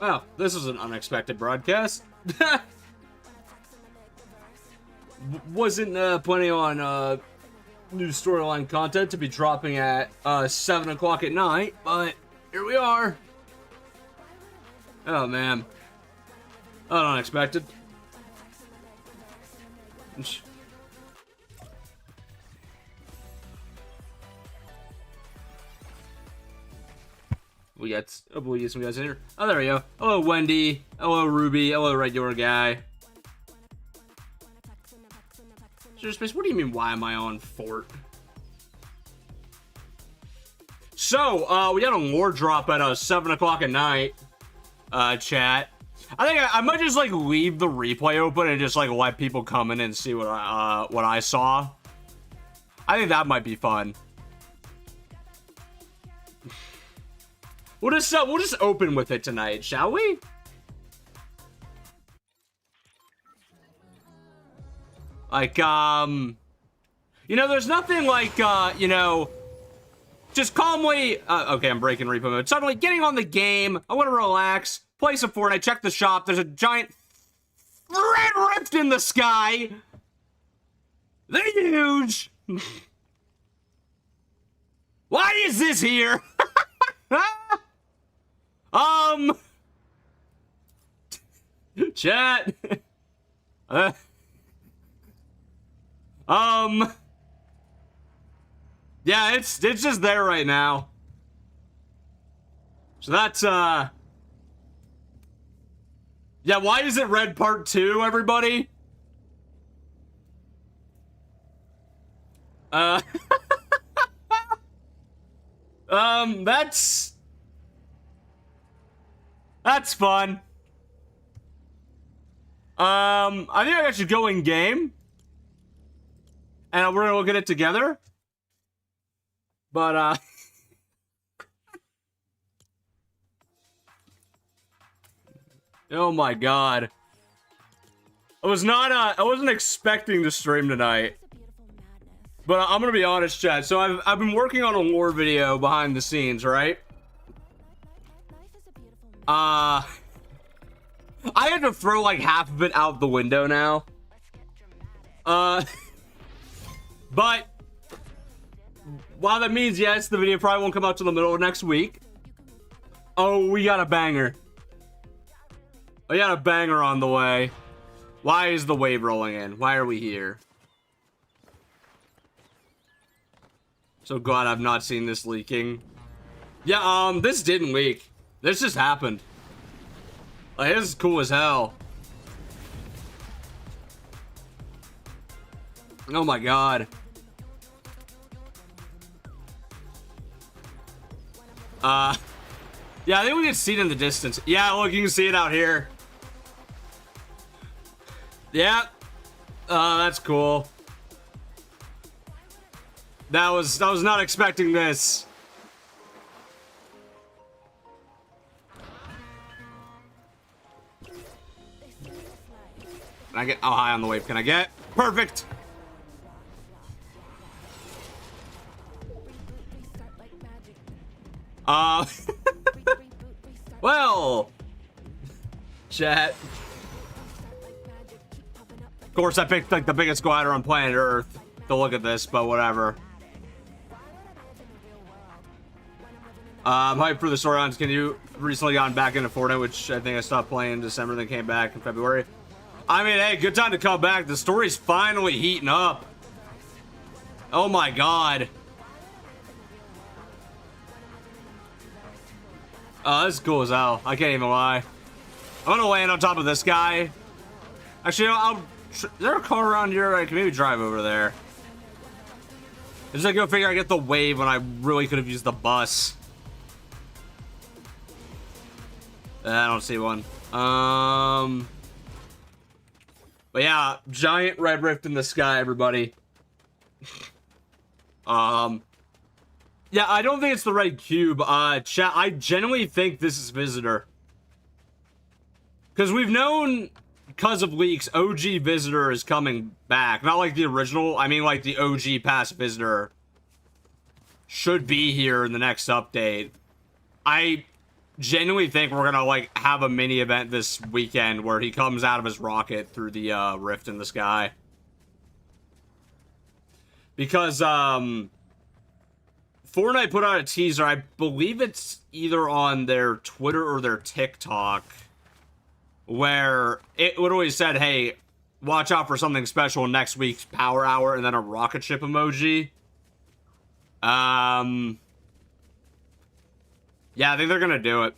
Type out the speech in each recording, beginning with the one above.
Oh, this is an unexpected broadcast. Wasn't planning on new storyline content to be dropping at 7 o'clock at night, but here we are. Oh man, unexpected. We got some guys in here. Oh, there we go. Hello, Wendy. Hello, Ruby. Hello, regular guy. Space, what do you mean, why am I on Fort? So, we got a lore drop at 7 o'clock at night. Chat. I think I might just like leave the replay open and just like let people come in and see what I saw. I think that might be fun. We'll just open with it tonight, shall we? Like, you know, there's nothing like, you know, just calmly, okay, I'm breaking repo mode. Suddenly getting on the game. I want to relax, play some Fortnite, check the shop. There's a giant red rift in the sky. They're huge. Why is this here? Chat. Yeah, it's just there right now. So that's, yeah, why is it red part 2, everybody? That's fun. I think I should go in game. And we're gonna look at it together. But, oh my god. I wasn't expecting to stream tonight. But I'm gonna be honest, chat. So I've been working on a lore video behind the scenes, right? I had to throw like half of it out the window now. But while that means yes, the video probably won't come out till the middle of next week. Oh, we got a banger. We got a banger on the way. Why is the wave rolling in? Why are we here? So glad I've not seen this leaking. Yeah, this didn't leak. This just happened. Like, this is cool as hell. Oh my god. Yeah, I think we can see it in the distance. Yeah, look, you can see it out here. Yeah. That's cool. I was not expecting this. Can I get how high on the wave can I get? Perfect. Well, chat. Of course, I picked like the biggest glider on planet Earth to look at this, but whatever. I'm hyped for the storylines. Can you recently gotten back into Fortnite, which I think I stopped playing in December, then came back in February. I mean, hey, good time to come back. The story's finally heating up. Oh my god. This is cool as hell. I can't even lie. I'm gonna land on top of this guy. Actually, is there a car around here? I can maybe drive over there. Just like go figure I get the wave when I really could have used the bus. I don't see one. But yeah, giant red rift in the sky, everybody. Yeah, I don't think it's the red cube. Chat, I genuinely think this is Visitor. Because we've known, because of leaks, OG Visitor is coming back. Not like the original, I mean like the OG past Visitor should be here in the next update. I genuinely think we're gonna, like, have a mini event this weekend where he comes out of his rocket through the, rift in the sky. Because, Fortnite put out a teaser, I believe it's either on their Twitter or their TikTok, where it literally said, hey, watch out for something special next week's Power Hour, and then a rocket ship emoji. Yeah, I think they're gonna do it.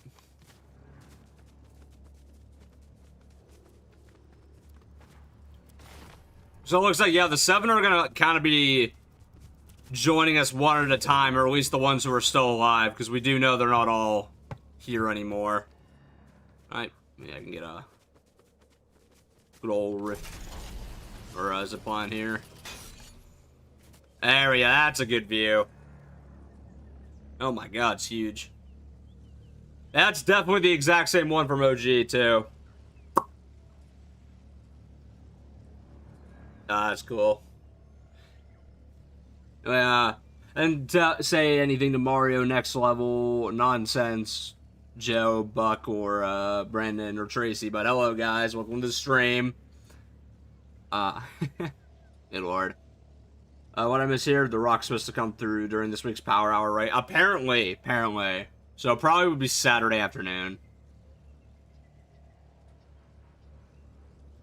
So it looks like, yeah, the 7 are gonna kind of be joining us one at a time, or at least the ones who are still alive, because we do know they're not all here anymore. Alright, yeah, I can get a good old rift, or a zipline here. There we go, that's a good view. Oh my god, it's huge. That's definitely the exact same one from OG, too. That's cool. Yeah. And say anything to Mario Next Level, Nonsense, Joe, Buck, or Brandon, or Tracy. But hello, guys. Welcome to the stream. Good lord. What I miss here, the rock's supposed to come through during this week's Power Hour, right? Apparently. So it probably would be Saturday afternoon.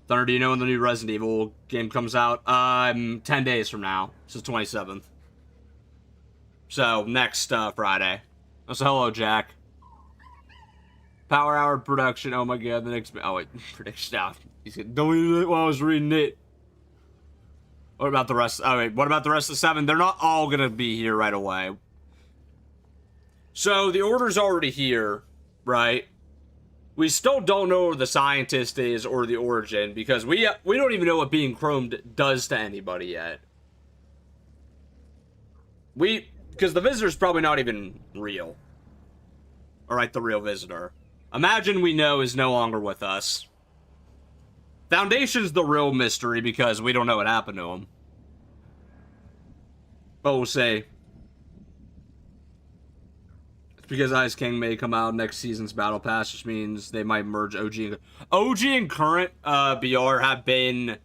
Thunder, do you know when the new Resident Evil game comes out? 10 days from now. It's the 27th. So, next Friday. So, hello, Jack. Power Hour production. Oh my god, the next... Oh, wait. Prediction now. He said, deleted it while I was reading it. What about the rest? Oh, wait. What about the rest of the 7? They're not all gonna be here right away. So, the order's already here, right? We still don't know where the scientist is or the origin, because we don't even know what being chromed does to anybody yet. Because the visitor's probably not even real. Alright, the real visitor. Imagine we know is no longer with us. Foundation's the real mystery, because we don't know what happened to him. But we'll see. Because Ice King may come out next season's Battle Pass, which means they might merge OG and current BR have been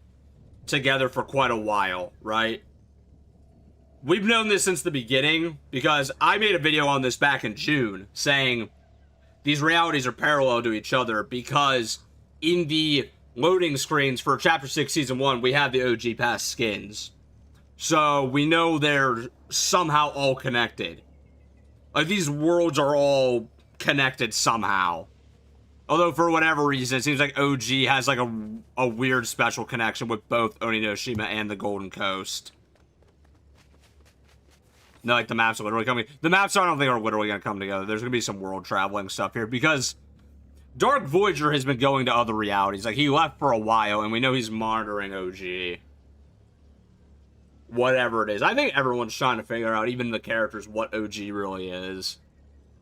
together for quite a while, right? We've known this since the beginning, because I made a video on this back in June, saying these realities are parallel to each other, because in the loading screens for Chapter 6 Season 1, we have the OG Pass skins. So we know they're somehow all connected. Like, these worlds are all connected somehow. Although, for whatever reason, it seems like OG has, like, a weird special connection with both Oninoshima and the Golden Coast. No, like, the maps are literally coming... The maps, I don't think, are literally going to come together. There's going to be some world traveling stuff here, because Dark Voyager has been going to other realities. Like, he left for a while, and we know he's monitoring OG. Whatever it is. I think everyone's trying to figure out, even the characters, what OG really is.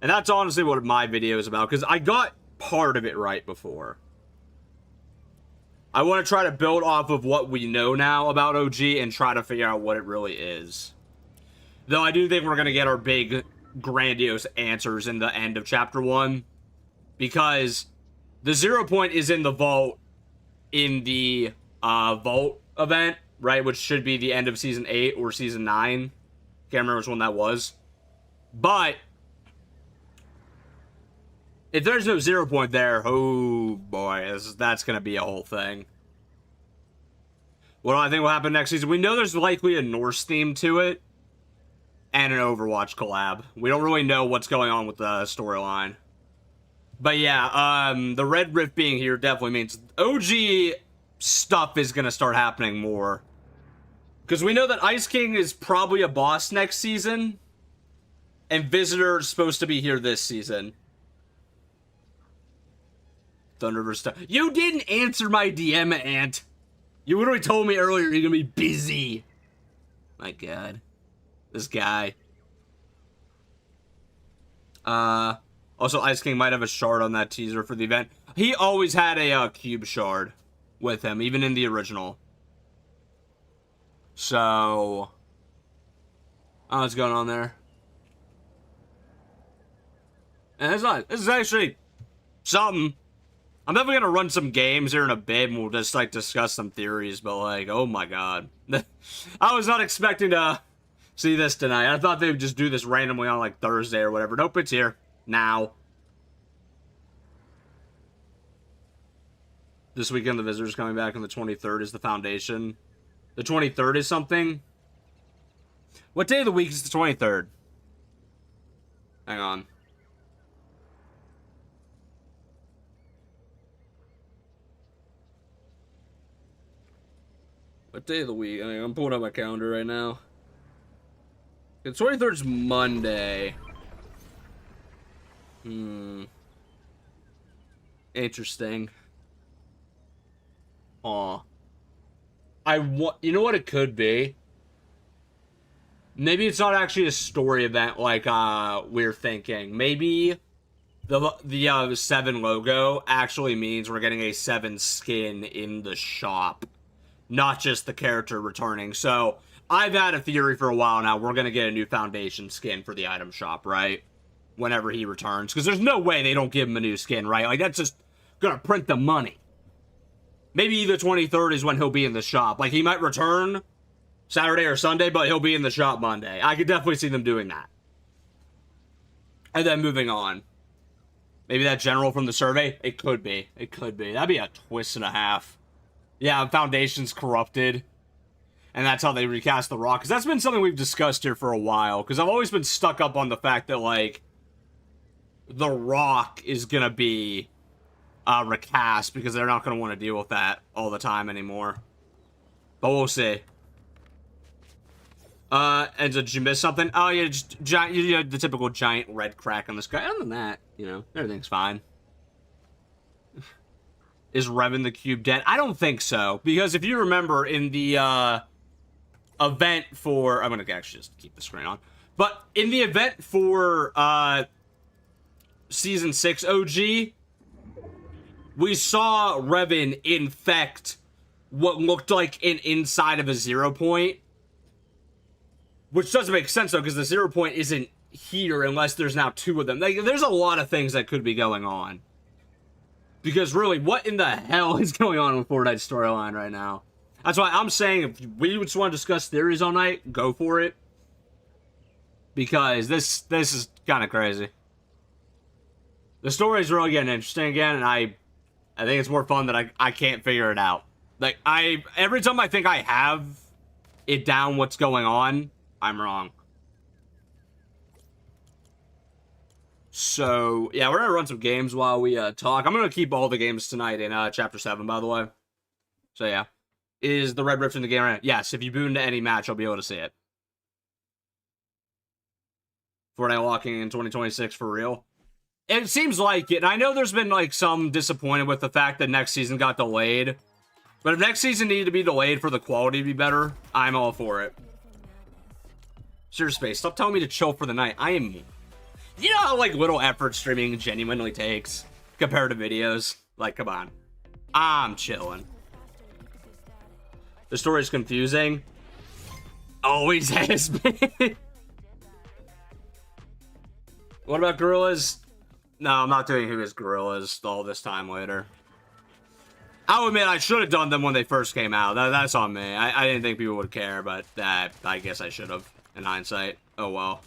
And that's honestly what my video is about, because I got part of it right before. I want to try to build off of what we know now about OG and try to figure out what it really is. Though I do think we're going to get our big, grandiose answers in the end of Chapter 1. Because the 0 point is in the vault in the vault event. Right, which should be the end of Season 8 or Season 9. Can't remember which one that was. But if there's no 0 point there, oh boy, that's going to be a whole thing. What do I think will happen next season? We know there's likely a Norse theme to it. And an Overwatch collab. We don't really know what's going on with the storyline. But yeah, the Red Rift being here definitely means OG stuff is going to start happening more. Because we know that Ice King is probably a boss next season. And Visitor is supposed to be here this season. Thunderverse. You didn't answer my DM, Ant. You literally told me earlier you're going to be busy. My god. This guy. Also, Ice King might have a shard on that teaser for the event. He always had a cube shard with him, even in the original. So, what's going on there? And it's not. This is actually something. I'm definitely gonna run some games here in a bit, and we'll just like discuss some theories. But like, oh my god, I was not expecting to see this tonight. I thought they would just do this randomly on like Thursday or whatever. Nope, it's here now. This weekend, the Visitors coming back, and the 23rd is the Foundation. The 23rd is something. What day of the week is the 23rd? Hang on. What day of the week? I'm pulling up my calendar right now. The 23rd is Monday. Interesting. Aw. You know what it could be? Maybe it's not actually a story event like we're thinking. Maybe the 7 logo actually means we're getting a 7 skin in the shop, not just the character returning. So I've had a theory for a while now. We're gonna get a new Foundation skin for the item shop, right? Whenever he returns, because there's no way they don't give him a new skin, right? Like, that's just gonna print the money. Maybe the 23rd is when he'll be in the shop. Like, he might return Saturday or Sunday, but he'll be in the shop Monday. I could definitely see them doing that. And then moving on. Maybe that general from the survey? It could be. It could be. That'd be a twist and a half. Yeah, Foundation's corrupted. And that's how they recast The Rock. Because that's been something we've discussed here for a while. Because I've always been stuck up on the fact that, like, The Rock is going to be recast, because they're not going to want to deal with that all the time anymore. But we'll see. And did you miss something? Oh, yeah, just giant, you know, the typical giant red crack on the sky. Other than that, you know, everything's fine. Is Revan the Cube dead? I don't think so. Because if you remember in the event for... I'm going to actually just keep the screen on. But in the event for Season 6 OG... we saw Revan infect what looked like an inside of a 0 point. Which doesn't make sense, though, because the 0 point isn't here unless there's now 2 of them. Like, there's a lot of things that could be going on. Because, really, what in the hell is going on with Fortnite's storyline right now? That's why I'm saying, if we just want to discuss theories all night, go for it. Because this is kind of crazy. The story's really getting interesting again, and I think it's more fun that I can't figure it out. Like, every time I think I have it down what's going on, I'm wrong. So, yeah, we're gonna run some games while we talk. I'm gonna keep all the games tonight in Chapter 7, by the way. So, yeah. Is the Red Rift in the game right now? Yes, if you boot into any match, I'll be able to see it. Fortnite locking in 2026 for real. It seems like it. And I know there's been, like, some disappointed with the fact that next season got delayed. But if next season needed to be delayed for the quality to be better, I'm all for it. Serious Space, stop telling me to chill for the night. I am... You know how, like, little effort streaming genuinely takes compared to videos? Like, come on. I'm chilling. The story's confusing. Always has been. What about Gorillas? No, I'm not doing Who is Gorillas all this time later. I'll admit I should have done them when they first came out. That's on me. I didn't think people would care, but I guess I should have in hindsight. Oh well.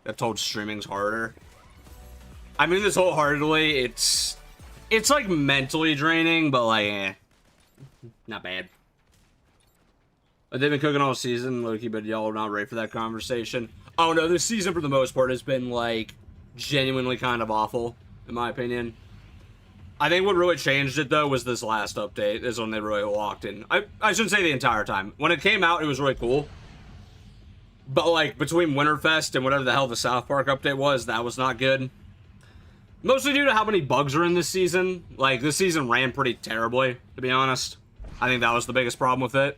Got told streaming's harder. I mean this wholeheartedly. It's like mentally draining, but like, not bad. But they've been cooking all season, Loki, but y'all are not ready for that conversation. Oh no, this season for the most part has been like genuinely kind of awful, in my opinion. I think what really changed it though was this last update. Is when they really locked in. I shouldn't say the entire time. When it came out, it was really cool. But like between Winterfest and whatever the hell the South Park update was, that was not good. Mostly due to how many bugs are in this season. Like this season ran pretty terribly, to be honest. I think that was the biggest problem with it.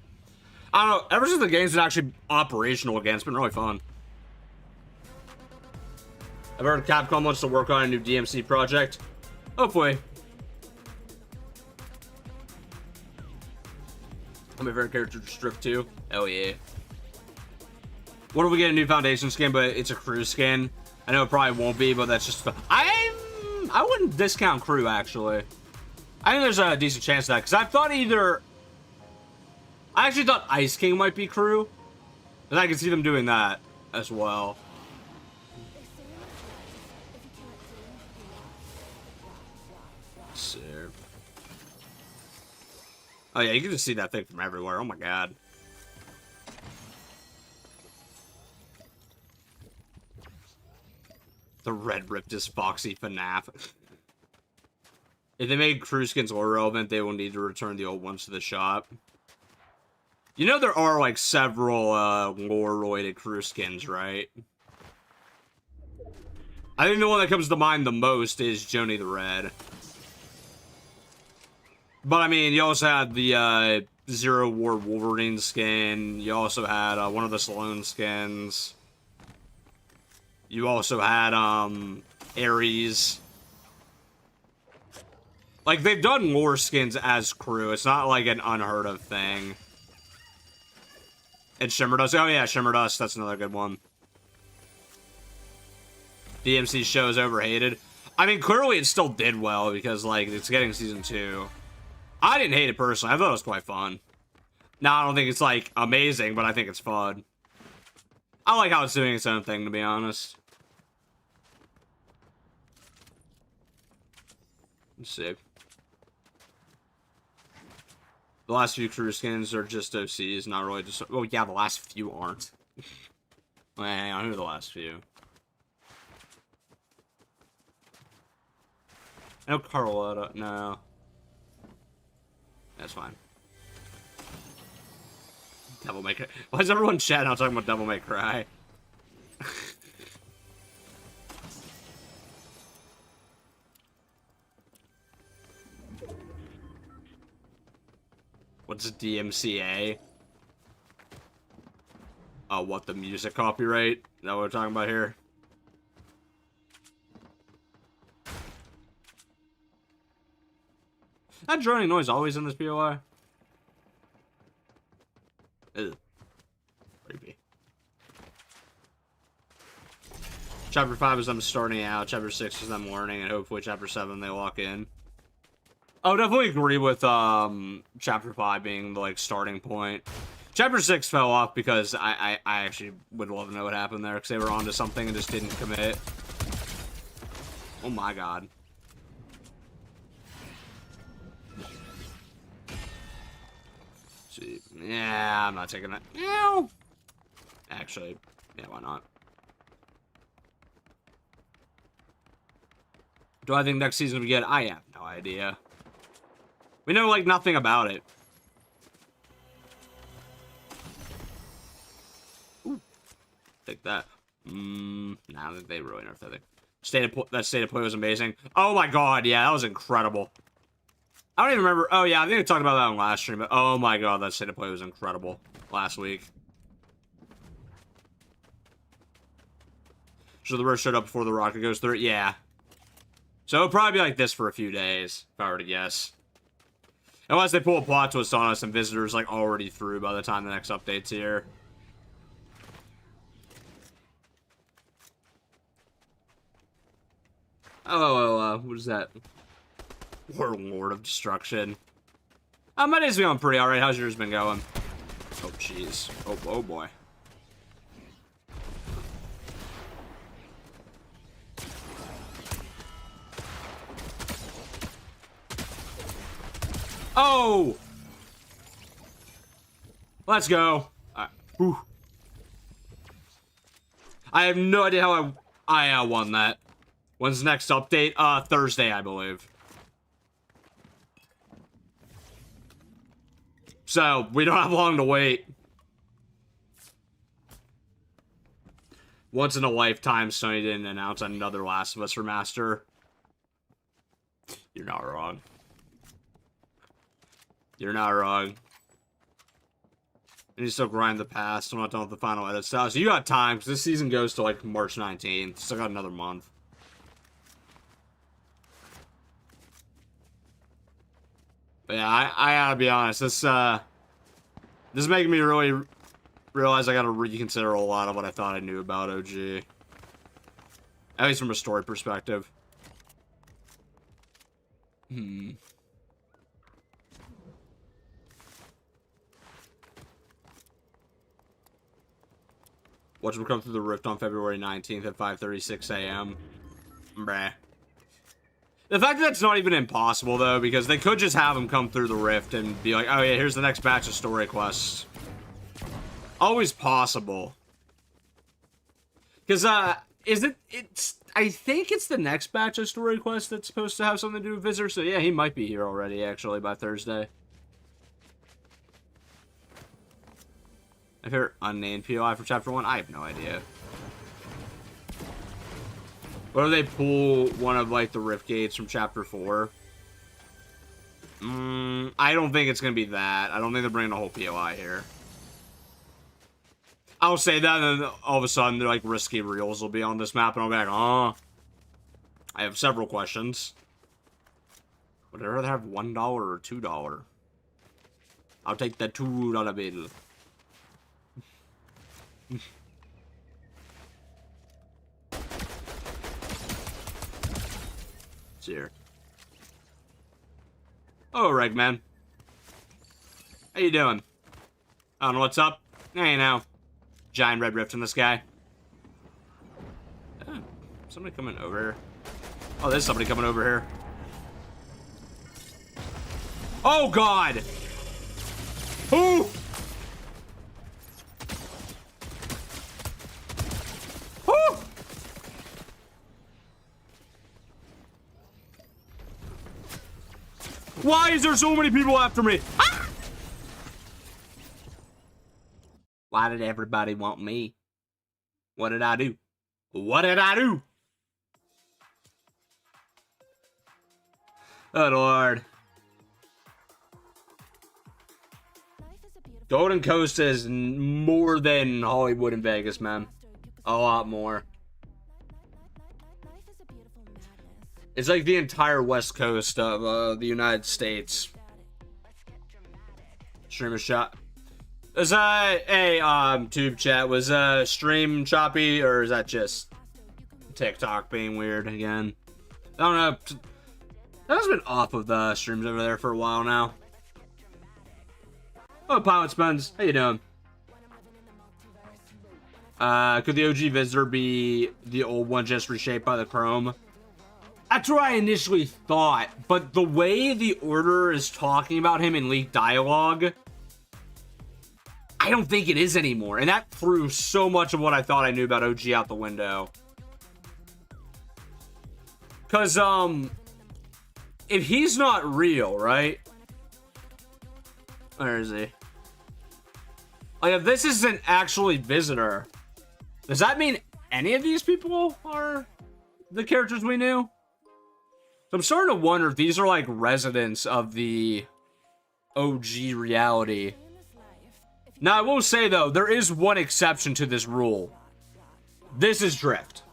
I don't know, ever since the game's been actually operational again, it's been really fun. I've heard Capcom wants to work on a new DMC project. Hopefully. I'm a favorite character to Strip too. Hell yeah. What if we get a new Foundation skin, but it's a crew skin? I know it probably won't be, but that's just... I wouldn't discount crew, actually. I think there's a decent chance of that, because I thought either... I actually thought Ice King might be crew. And I can see them doing that as well. Sir. Oh yeah, you can just see that thing from everywhere. Oh my god. The red ripped is Foxy FNAF. If they made crew skins more relevant, they will need to return the old ones to the shop. You know there are like several lore-related crew skins, right? I think the one that comes to mind the most is Joni the Red. But I mean, you also had the Zero War Wolverine skin. You also had one of the Saloon skins. You also had Ares. Like, they've done lore skins as crew. It's not like an unheard of thing. And Shimmer Dust. Oh yeah, Shimmer Dust. That's another good one. DMC show is overhated. I mean, clearly it still did well because, like, it's getting season 2. I didn't hate it personally. I thought it was quite fun. Now, I don't think it's, like, amazing, but I think it's fun. I like how it's doing its own thing, to be honest. Let's see. The last few crew skins are just OCs, not really just... Oh, yeah, the last few aren't. Wait, hang on, who are the last few? No, Carlotta, no. That's fine. Devil May Cry. Why is everyone chatting out talking about Devil May Cry? What's DMCA? Oh, what, the music copyright? Is that what we're talking about here? That droning noise always in this POI? Ew. Creepy. Chapter 5 is them starting out, Chapter 6 is them learning, and hopefully Chapter 7 they walk in. I would definitely agree with Chapter 5 being the, like, starting point. Chapter 6 fell off because I actually would love to know what happened there, because they were onto something and just didn't commit. Oh my god. See. Yeah, I'm not taking that. Ew. Actually, yeah, why not? Do I think next season we get? I have no idea. We know, like, nothing about it. Ooh. Take that. Nah, they really nerfed that thing. That state of play was amazing. Oh my god, yeah, that was incredible. I don't even remember. Oh yeah, I think I talked about that on last stream, but oh my god, that state of play was incredible last week. So the burst showed up before the rocket goes through it? Yeah. So it'll probably be like this for a few days, if I were to guess. Unless they pull a plot twist on us and visitors like already through by the time the next update's here. Oh, what is that? Warlord of Destruction. My day's been going pretty alright. How's yours been going? Oh, jeez. Oh boy. Oh! Let's go. Whew. I have no idea how I won that. When's the next update? Thursday, I believe. So, we don't have long to wait. Once in a lifetime, Sony didn't announce another Last of Us remaster. You're not wrong. You're not wrong. And you still grind the past. I'm not done with the final edit style. So you got time, because this season goes to like March 19th. Still got another month. But yeah, I gotta be honest. This is making me really realize I gotta reconsider a lot of what I thought I knew about OG. At least from a story perspective. Watch them come through the rift on February 19th at 5:36 a.m. Bruh. The fact that that's not even impossible, though, because they could just have them come through the rift and be like, oh yeah, here's the next batch of story quests. Always possible. Because, I think it's the next batch of story quests that's supposed to have something to do with Visitor, so yeah, he might be here already, actually, by Thursday. I've heard unnamed POI for Chapter 1? I have no idea. What if they pull one of, like, the rift gates from Chapter 4? I don't think it's gonna be that. I don't think they're bringing a whole POI here. I'll say that, and then all of a sudden, they're like, risky reels will be on this map, and I'll be like, oh. I have several questions. Would I rather have $1 or $2? I'll take the $2 bill. It's here. Oh, Regman. How you doing? I don't know what's up. Hey, now. Giant red rift in the sky. Oh, somebody coming over here. Oh, there's somebody coming over here. Oh, God! Who? Who? Why is there so many people after me? Ah! Why did everybody want me? What did I do? What did I do? Oh, Lord. Golden Coast is more than Hollywood and Vegas, man. A lot more. It's like the entire west coast of the United States. Stream a shot. Was tube chat, was stream choppy, or is that just TikTok being weird again? I don't know. That's been off of the streams over there for a while now. Oh, Pilot Spence, how you doing? Could the OG Visitor be the old one just reshaped by the Chrome? That's what I initially thought, but the way the Order is talking about him in leaked dialogue, I don't think it is anymore, and that threw so much of what I thought I knew about OG out the window. Because, if he's not real, right? Where is he? Like, if this isn't actually Visitor, does that mean any of these people are the characters we knew? So I'm starting to wonder if these are, like, residents of the OG reality. Now, I will say, though, there is one exception to this rule. This is Drift.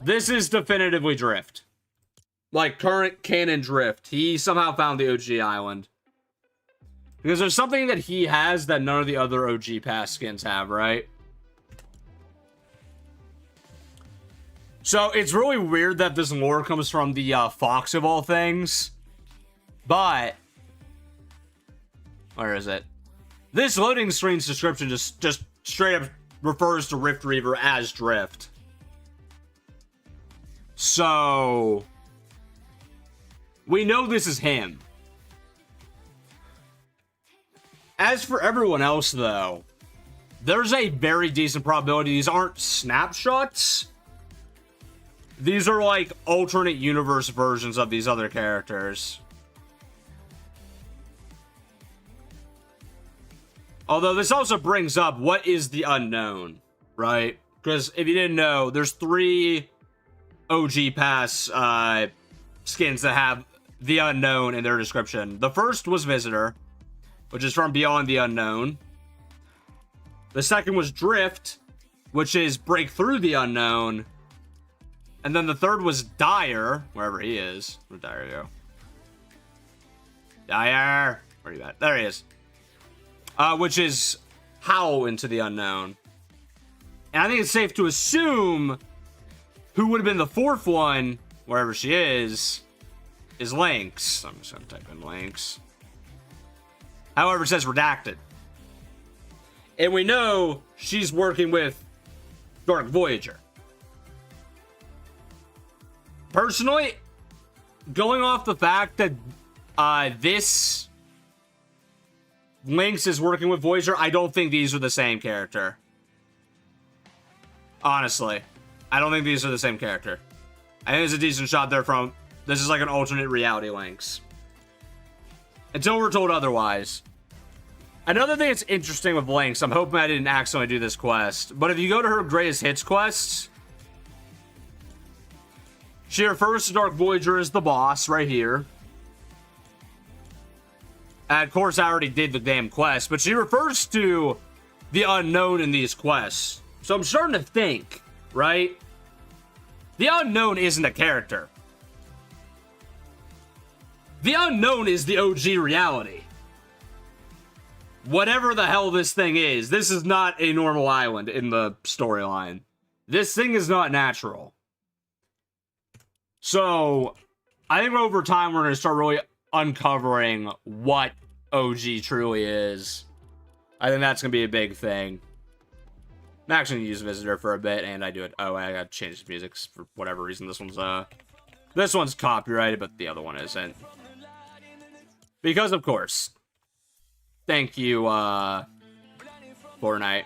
This is definitively Drift. Like, current canon Drift. He somehow found the OG island. Because there's something that he has that none of the other OG pass skins have, right? So, it's really weird that this lore comes from the Fox of all things. But, where is it? This loading screen's description just straight up refers to Rift Reaver as Drift. So, we know this is him. As for everyone else, though, there's a very decent probability these aren't snapshots. These are like alternate universe versions of these other characters. Although this also brings up, what is the unknown, right? Because if you didn't know, there's 3 OG Pass skins that have the unknown in their description. The first was Visitor, which is from Beyond the Unknown. The second was Drift, which is Break Through the Unknown. And then the third was Dire, wherever he is. Where'd Dire go? Dire! Where are you at? There he is. Which is howl into the unknown. And I think it's safe to assume who would have been the fourth one, wherever she is Lynx. I'm just gonna type in Lynx. However, it says redacted. And we know she's working with Dark Voyager. Personally, going off the fact that this Lynx is working with Voyager, I don't think these are the same character. Honestly, I don't think these are the same character. I think there's a decent shot there from... This is like an alternate reality Lynx. Until we're told otherwise. Another thing that's interesting with Lynx, I'm hoping I didn't accidentally do this quest, but if you go to her greatest hits quests, she refers to Dark Voyager as the boss right here. And of course, I already did the damn quest, but she refers to the unknown in these quests. So I'm starting to think, right? The unknown isn't a character. The unknown is the OG reality. Whatever the hell this thing is, this is not a normal island in the storyline. This thing is not natural. So, I think over time we're going to start really uncovering what OG truly is. I think that's going to be a big thing. I'm actually going to use Visitor for a bit, and I do it. Oh, I got to change the music for whatever reason. This one's copyrighted, but the other one isn't. Because, of course. Thank you, Fortnite.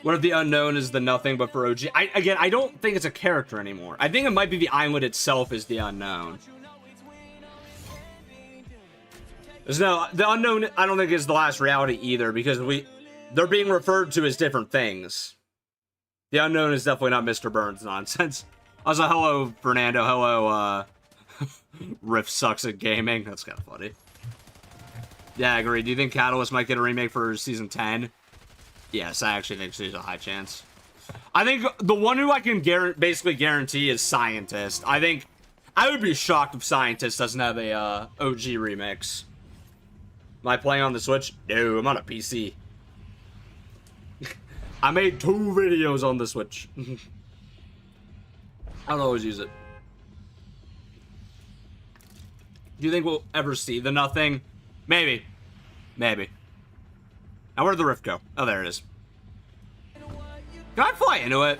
What if the unknown is the nothing but for OG? Again, I don't think it's a character anymore. I think it might be the island itself is the unknown. No, the unknown, I don't think is the last reality either, because they're being referred to as different things. The unknown is definitely not Mr. Burns nonsense. Also, hello, Fernando. Hello, Riff sucks at gaming. That's kind of funny. Yeah, I agree. Do you think Catalyst might get a remake for season 10? Yes, I actually think there's a high chance. I think the one who I can basically guarantee is Scientist. I think I would be shocked if Scientist doesn't have a OG remix. Am I playing on the Switch? No, I'm on a PC. I made 2 videos on the Switch. I don't always use it. Do you think we'll ever see the nothing? Maybe. Maybe. Now, where'd the rift go? Oh, there it is. Can I fly into it?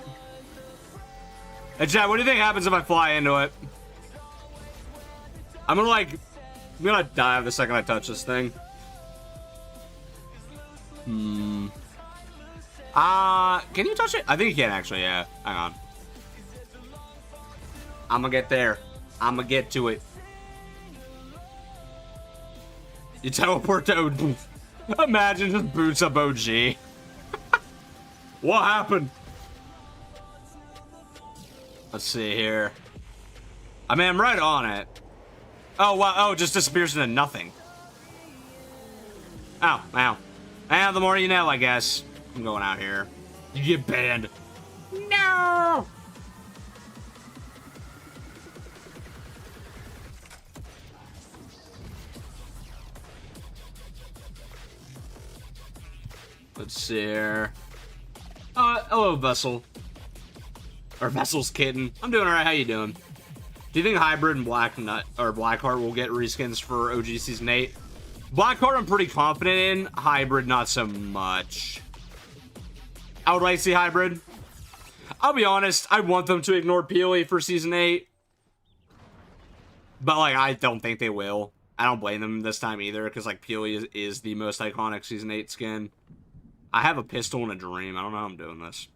Hey, Chad, what do you think happens if I fly into it? I'm gonna die the second I touch this thing. Can you touch it? I think you can, actually, yeah. Hang on. I'm gonna get there. I'm gonna get to it. You teleport to OG. Imagine just boots up OG. What happened? Let's see here. I mean, I'm right on it. Oh, wow. Oh, it just disappears into nothing. Oh, wow. And the more you know, I guess. I'm going out here. You get banned. No! Let's see here. Hello, Vessel. Or Vessel's kitten. I'm doing alright. How you doing? Do you think Hybrid and Blackheart will get reskins for OG Season 8? Blackheart I'm pretty confident in. Hybrid, not so much. I would like to see Hybrid. I'll be honest, I want them to ignore Peely for Season 8. But, like, I don't think they will. I don't blame them this time either, because, like, Peely is the most iconic Season 8 skin. I have a pistol and a dream. I don't know how I'm doing this.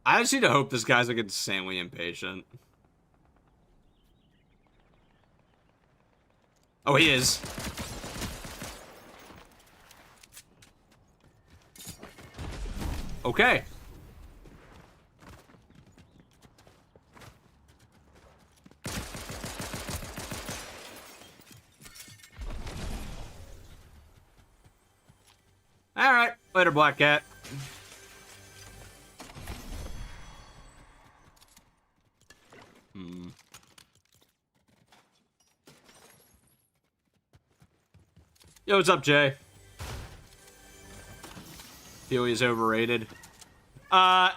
I just need to hope this guy's like insanely impatient. Oh, he is. Okay. All right, later, Black Cat. Yo, what's up, Jay? Feel he's overrated. I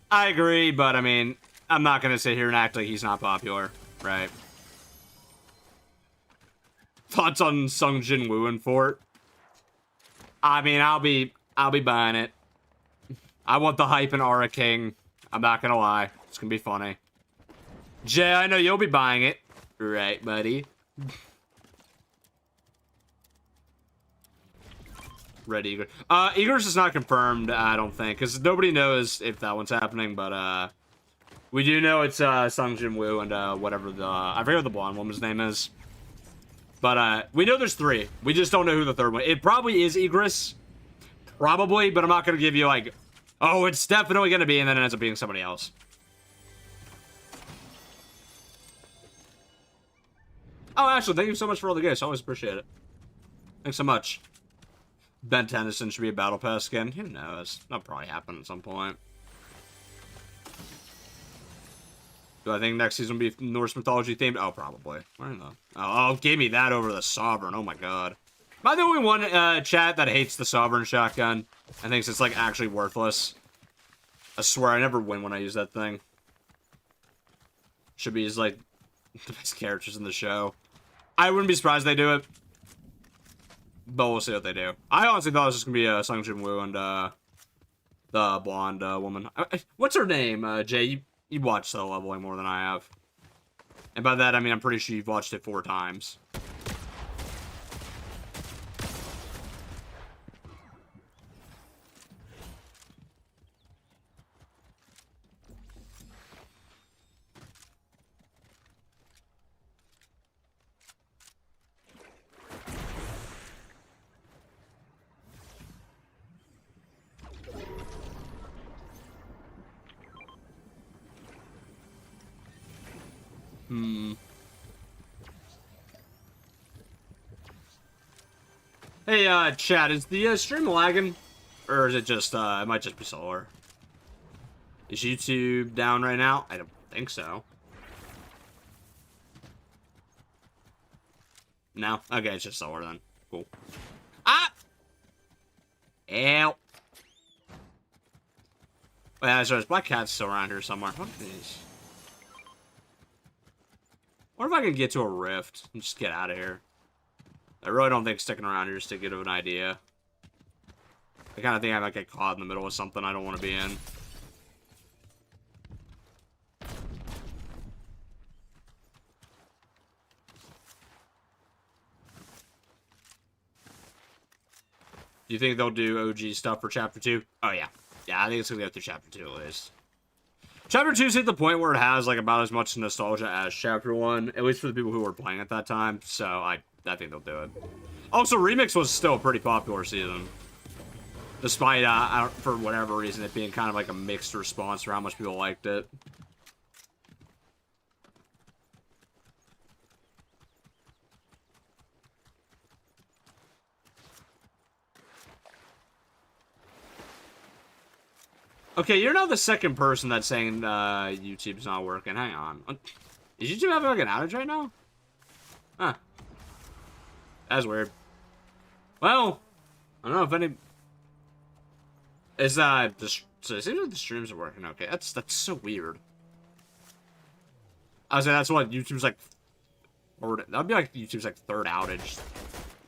agree, but I mean, I'm not gonna sit here and act like he's not popular, right? Thoughts on Sung Jin Woo and Fort? I mean, I'll be buying it. I want the hype in Aura King. I'm not gonna lie. It's gonna be funny. Jay, I know you'll be buying it. Right, buddy? Red Eager. Eagers is not confirmed, I don't think, because nobody knows if that one's happening, but, we do know it's, Sung Jin Woo and, whatever the, I forget what the blonde woman's name is. But, we know there's 3. We just don't know who the 3rd one. It probably is Egress. Probably, but I'm not gonna give you, like, oh, it's definitely gonna be, and then it ends up being somebody else. Oh, Ashley, thank you so much for all the gifts. I always appreciate it. Thanks so much. Ben Tennyson should be a Battle Pass skin. Who knows? That'll probably happen at some point. Do I think next season will be Norse mythology themed? Oh, probably. I don't know. Oh, give me that over the Sovereign. Oh my god. Am I the only one, chat that hates the Sovereign shotgun and thinks it's, like, actually worthless? I swear, I never win when I use that thing. Should be, like, the best characters in the show. I wouldn't be surprised they do it. But we'll see what they do. I honestly thought it was just gonna be Sung Jin Woo and the blonde woman. What's her name? Jay, you watched Solo Leveling more than I have. And by that, I mean I'm pretty sure you've watched it 4 times. Hey, chat, is the stream lagging? Or is it just, it might just be solar? Is YouTube down right now? I don't think so. No? Okay, it's just solar then. Cool. Ah! Ow! Yeah, so there's Black Cat's still around here somewhere. What is? What if I can get to a rift and just get out of here? I really don't think sticking around here is too good of an idea. I kind of think I might get caught in the middle of something I don't want to be in. Do you think they'll do OG stuff for Chapter 2? Oh, yeah. Yeah, I think it's going to go through Chapter 2 at least. Chapter 2's hit the point where it has, like, about as much nostalgia as Chapter 1, at least for the people who were playing at that time, so I think they'll do it. Also, Remix was still a pretty popular season. Despite, for whatever reason, it being kind of like a mixed response for how much people liked it. Okay, you're not the second person that's saying YouTube's not working. Hang on. Is YouTube having like an outage right now? Huh. That's weird. Well, I don't know if any... Is so it seems like the streams are working okay. That's so weird. I was saying that's what YouTube's like... Or that'd be like YouTube's like 3rd outage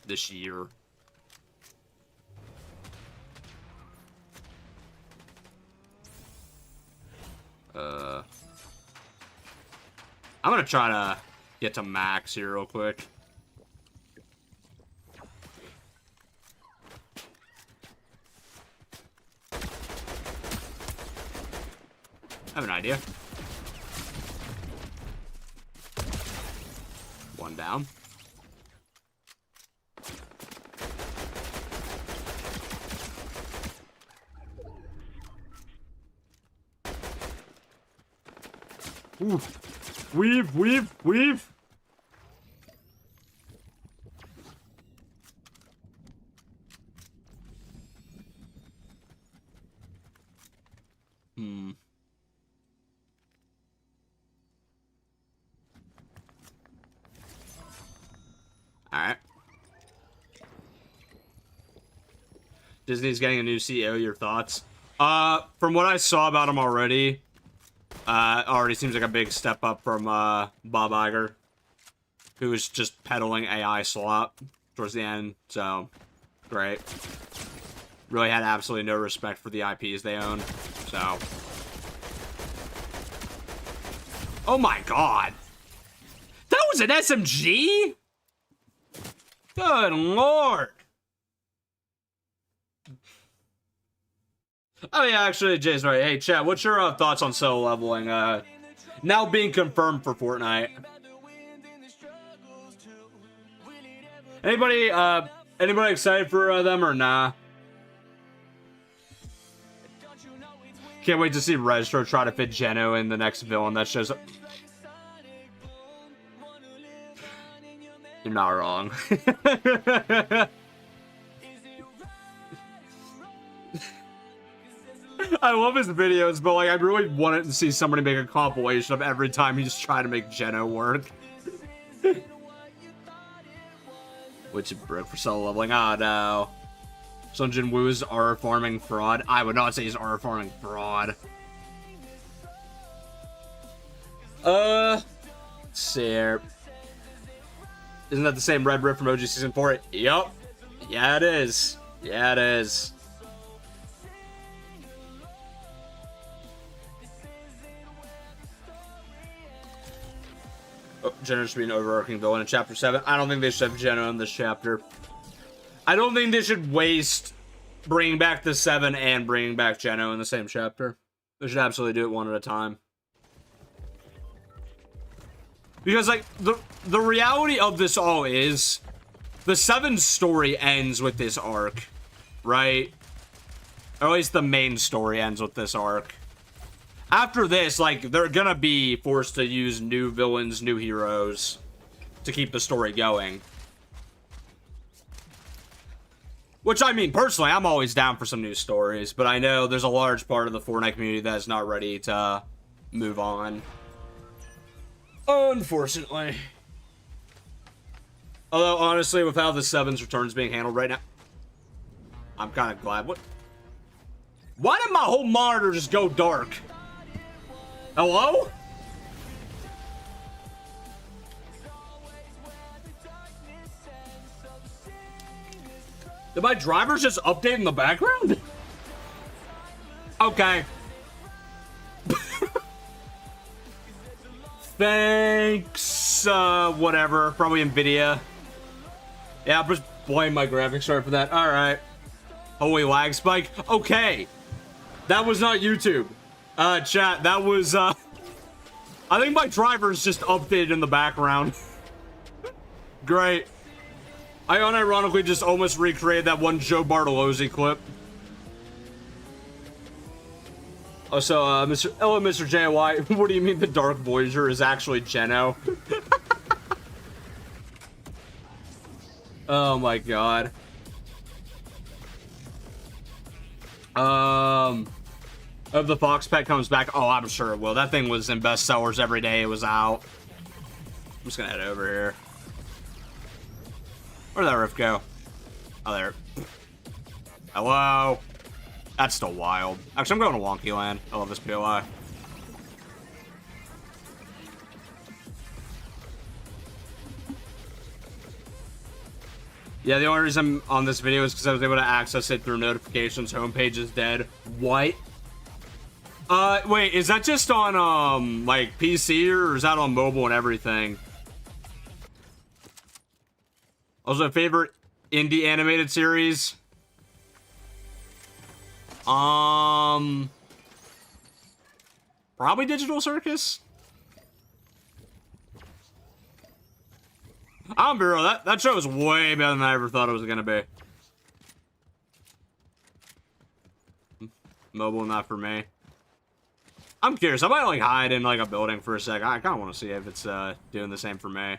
this year. I'm gonna try to get to max here real quick. I have an idea. One down. Ooh. Weave, weave, weave. Alright. Disney's getting a new CEO. Your thoughts? From what I saw about him already, already seems like a big step up from Bob Iger, who was just peddling AI slop towards the end. So great. Really had absolutely no respect for the IPs they own. So. Oh my god. That was an SMG? Good lord. Oh yeah, actually, Jay's right. Hey, chat, what's your thoughts on solo leveling? Now being confirmed for Fortnite. Anybody excited for them or nah? Can't wait to see Retro try to fit Geno in the next villain that shows up. You're not wrong. I love his videos, but like I really wanted to see somebody make a compilation of every time he's trying to make Geno work. Which broke for solo leveling. Oh no. Sun Jin Woo is R farming fraud. I would not say he's R farming fraud. Let's see here. Isn't that the same red rip from OG Season 4? Yup. Yeah, it is. Yeah, it is. Oh, Geno should be an overarching villain in Chapter 7. I don't think they should have Geno in this chapter. I don't think they should waste bringing back the 7 and bringing back Geno in the same chapter. They should absolutely do it one at a time. Because, like, the reality of this all is, the 7 story ends with this arc, right? Or at least the main story ends with this arc. After this, like, they're gonna be forced to use new villains, new heroes to keep the story going. Which, I mean, personally, I'm always down for some new stories, but I know there's a large part of the Fortnite community that is not ready to move on. Unfortunately. Although, honestly, with how the 7's return is being handled right now, I'm kind of glad. Why did my whole monitor just go dark? Hello? Did my drivers just update in the background? Okay. Thanks, whatever. Probably NVIDIA. Yeah, I'm just blaming my graphics card for that. Alright. Holy lag spike. Okay. That was not YouTube. Chat, that was, I think my drivers just updated in the background. Great. I unironically just almost recreated that one Joe Bartolozzi clip. Also, Mr. JY, what do you mean the Dark Voyager is actually Geno? Oh my god. If the Fox Pet comes back, oh, I'm sure it will. That thing was in bestsellers every day it was out. I'm just gonna head over here. Where'd that rift go? Oh, there. Hello? That's still wild. Actually, I'm going to Wonky Land. I love this POI. Yeah, the only reason I'm on this video is because I was able to access it through notifications. Homepage is dead. What? Wait, is that just on, like, PC, or is that on mobile and everything? Also, favorite indie animated series? Probably Digital Circus? I'm be real, that show is way better than I ever thought it was gonna be. Mobile, not for me. I'm curious, I might like hide in like a building for a second. I kinda wanna see if it's doing the same for me.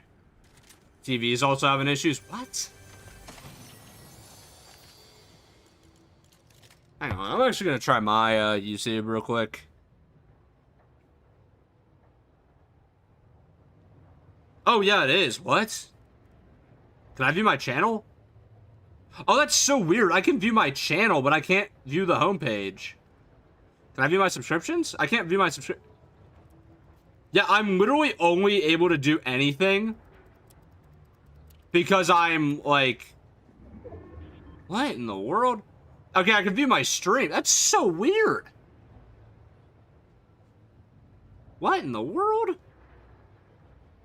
TV's also having issues. What? Hang on, I'm actually gonna try my YouTube real quick. Oh yeah, it is. What? Can I view my channel? Oh, that's so weird. I can view my channel, but I can't view the homepage. Can I view my subscriptions? I can't view my subscription. Yeah, I'm literally only able to do anything because I'm like, what in the world? Okay, I can view my stream. That's so weird. What in the world?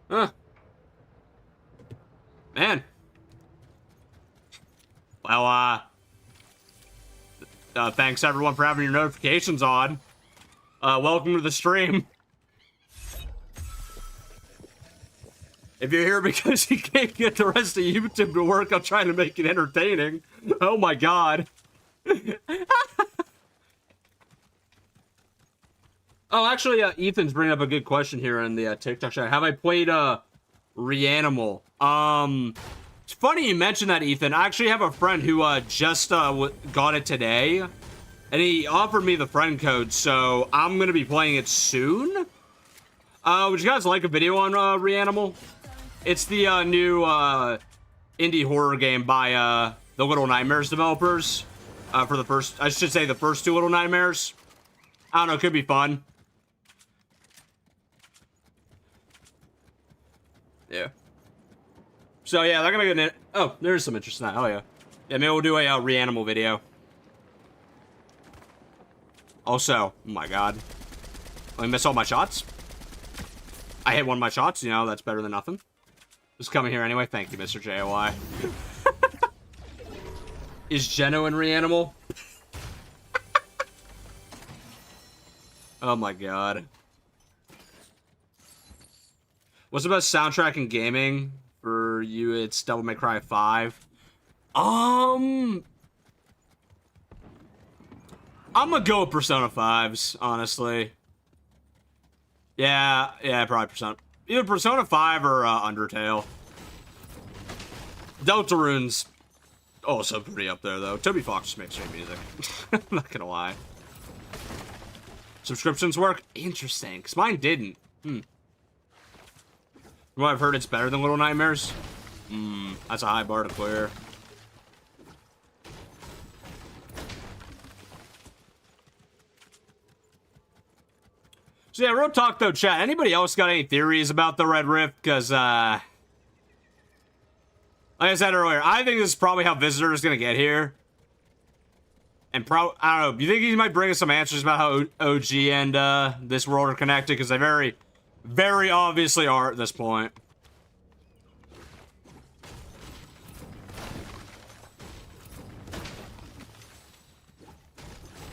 Huh. Man. Well, thanks everyone for having your notifications on. Welcome to the stream. If you're here because you can't get the rest of YouTube to work, I'm trying to make it entertaining. Oh my god. Oh, actually, Ethan's bringing up a good question here in the TikTok chat. Have I played Reanimal? It's funny you mentioned that, Ethan. I actually have a friend who just got it today, and he offered me the friend code, so I'm gonna be playing it soon. Would you guys like a video on Reanimal? It's the new indie horror game by the Little Nightmares developers. For the first, I should say the first two Little Nightmares. I don't know, it could be fun. Yeah. So yeah, they're gonna get it. Oh, there's some interest in that. Oh yeah. Yeah, maybe we'll do a Reanimal video. Also, oh my god. Let me miss all my shots. I hit one of my shots, you know, that's better than nothing. Just coming here anyway. Thank you, Mr. JOI. Is Geno in Reanimal? Oh my god. What's the best soundtrack in gaming? For you, it's Devil May Cry 5. I'm gonna go with Persona 5s, honestly. Yeah, probably Persona. Either Persona 5 or Undertale. Deltarune's also pretty up there, though. Toby Fox makes great music. I'm not gonna lie. Subscriptions work? Interesting, because mine didn't. From what I've heard, it's better than Little Nightmares. That's a high bar to clear. So yeah, real talk though, chat. Anybody else got any theories about the Red Rift? Because, like I said earlier, I think this is probably how Visitor is going to get here. And I don't know, you think he might bring us some answers about how OG and this world are connected? Because they very, very obviously are at this point.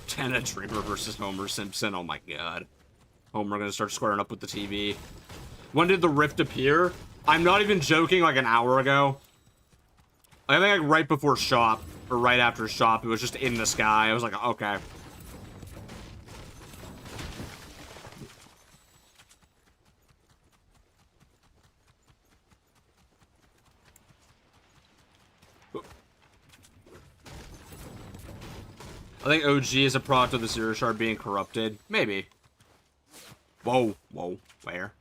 Tana Dreamer versus Homer Simpson. Oh my god. Homer gonna start squaring up with the TV. When did the rift appear? I'm not even joking, like an hour ago. I think like right before shop, or right after shop, it was just in the sky. I was like, okay. I think OG is a product of the Zero Shard being corrupted. Maybe. Whoa, where?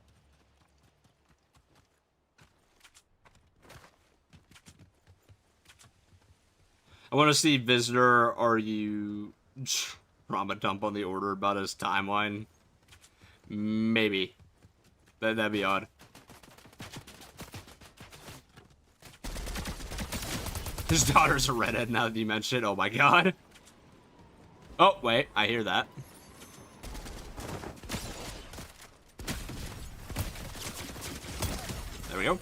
I want to see Visitor, are you... Drama dump on the order about his timeline? Maybe. That'd be odd. His daughter's a redhead now that you mention it. Oh my god. Oh, wait. I hear that. There we go.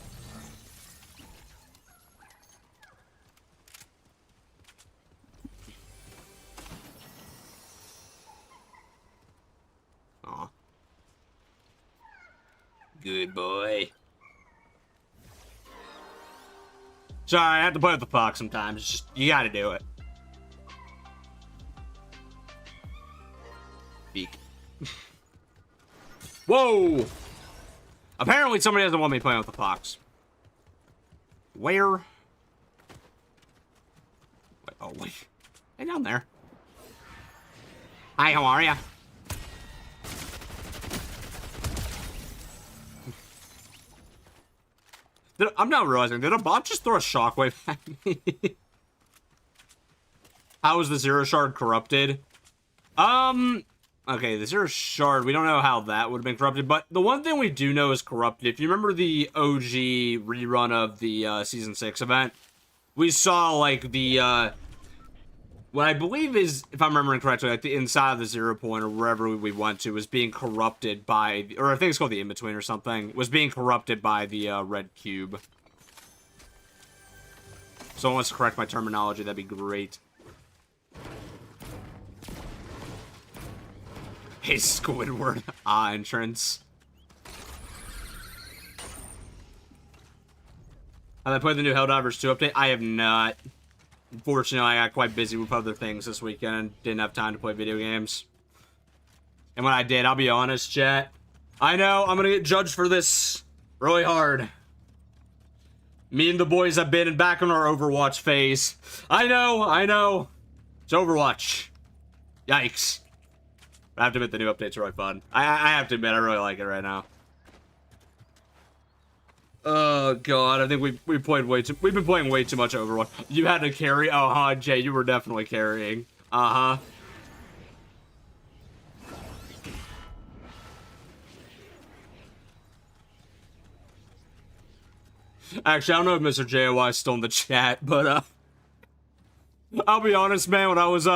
Aw. Good boy. Sorry, I have to play with the puck sometimes. It's just, you gotta do it. Beak. Whoa! Apparently somebody doesn't want me playing with the fox. Where? Wait, oh, wait. Hey, down there. Hi, how are ya? I'm not realizing, did a bot just throw a shockwave at me? How is the Zero Shard corrupted? Okay, the Zero Shard, we don't know how that would have been corrupted, but the one thing we do know is corrupted. If you remember the OG rerun of the Season 6 event, we saw, like, the, what I believe is, if I'm remembering correctly, like, the inside of the 0 point or wherever we went to was being corrupted by, or I think it's called the in-between or something, was being corrupted by the red cube. If someone wants to correct my terminology, that'd be great. Hey, Squidward. Entrance. Have I played the new Helldivers 2 update? I have not. Unfortunately, I got quite busy with other things this weekend and didn't have time to play video games. And when I did, I'll be honest, chat, I know I'm gonna get judged for this really hard. Me and the boys have been back in our Overwatch phase. I know. It's Overwatch. Yikes. I have to admit, the new update's really fun. I have to admit, I really like it right now. Oh god, I think we've played we've been playing way too much Overwatch. You had to carry? Oh, Jay, you were definitely carrying. Uh-huh. Actually, I don't know if Mr. JOY is still in the chat, but I'll be honest, man, when I was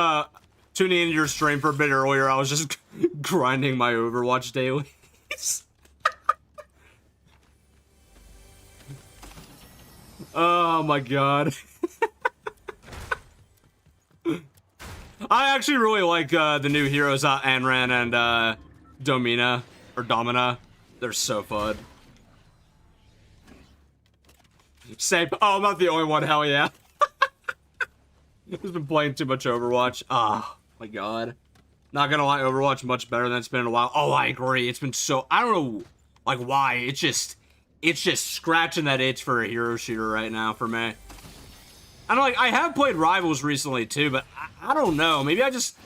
tuning into your stream for a bit earlier, I was just grinding my Overwatch dailies. Oh my god. I actually really like the new heroes, Anran and Domina, or Domina. They're so fun. Same. Oh, I'm not the only one, hell yeah. Who's been playing too much Overwatch? Oh my god. Not gonna lie, Overwatch much better than it's been in a while. Oh, I agree. It's been so, I don't know, like, why. It's just scratching that itch for a hero shooter right now for me. I don't like, I have played Rivals recently too, but I don't know. Maybe I just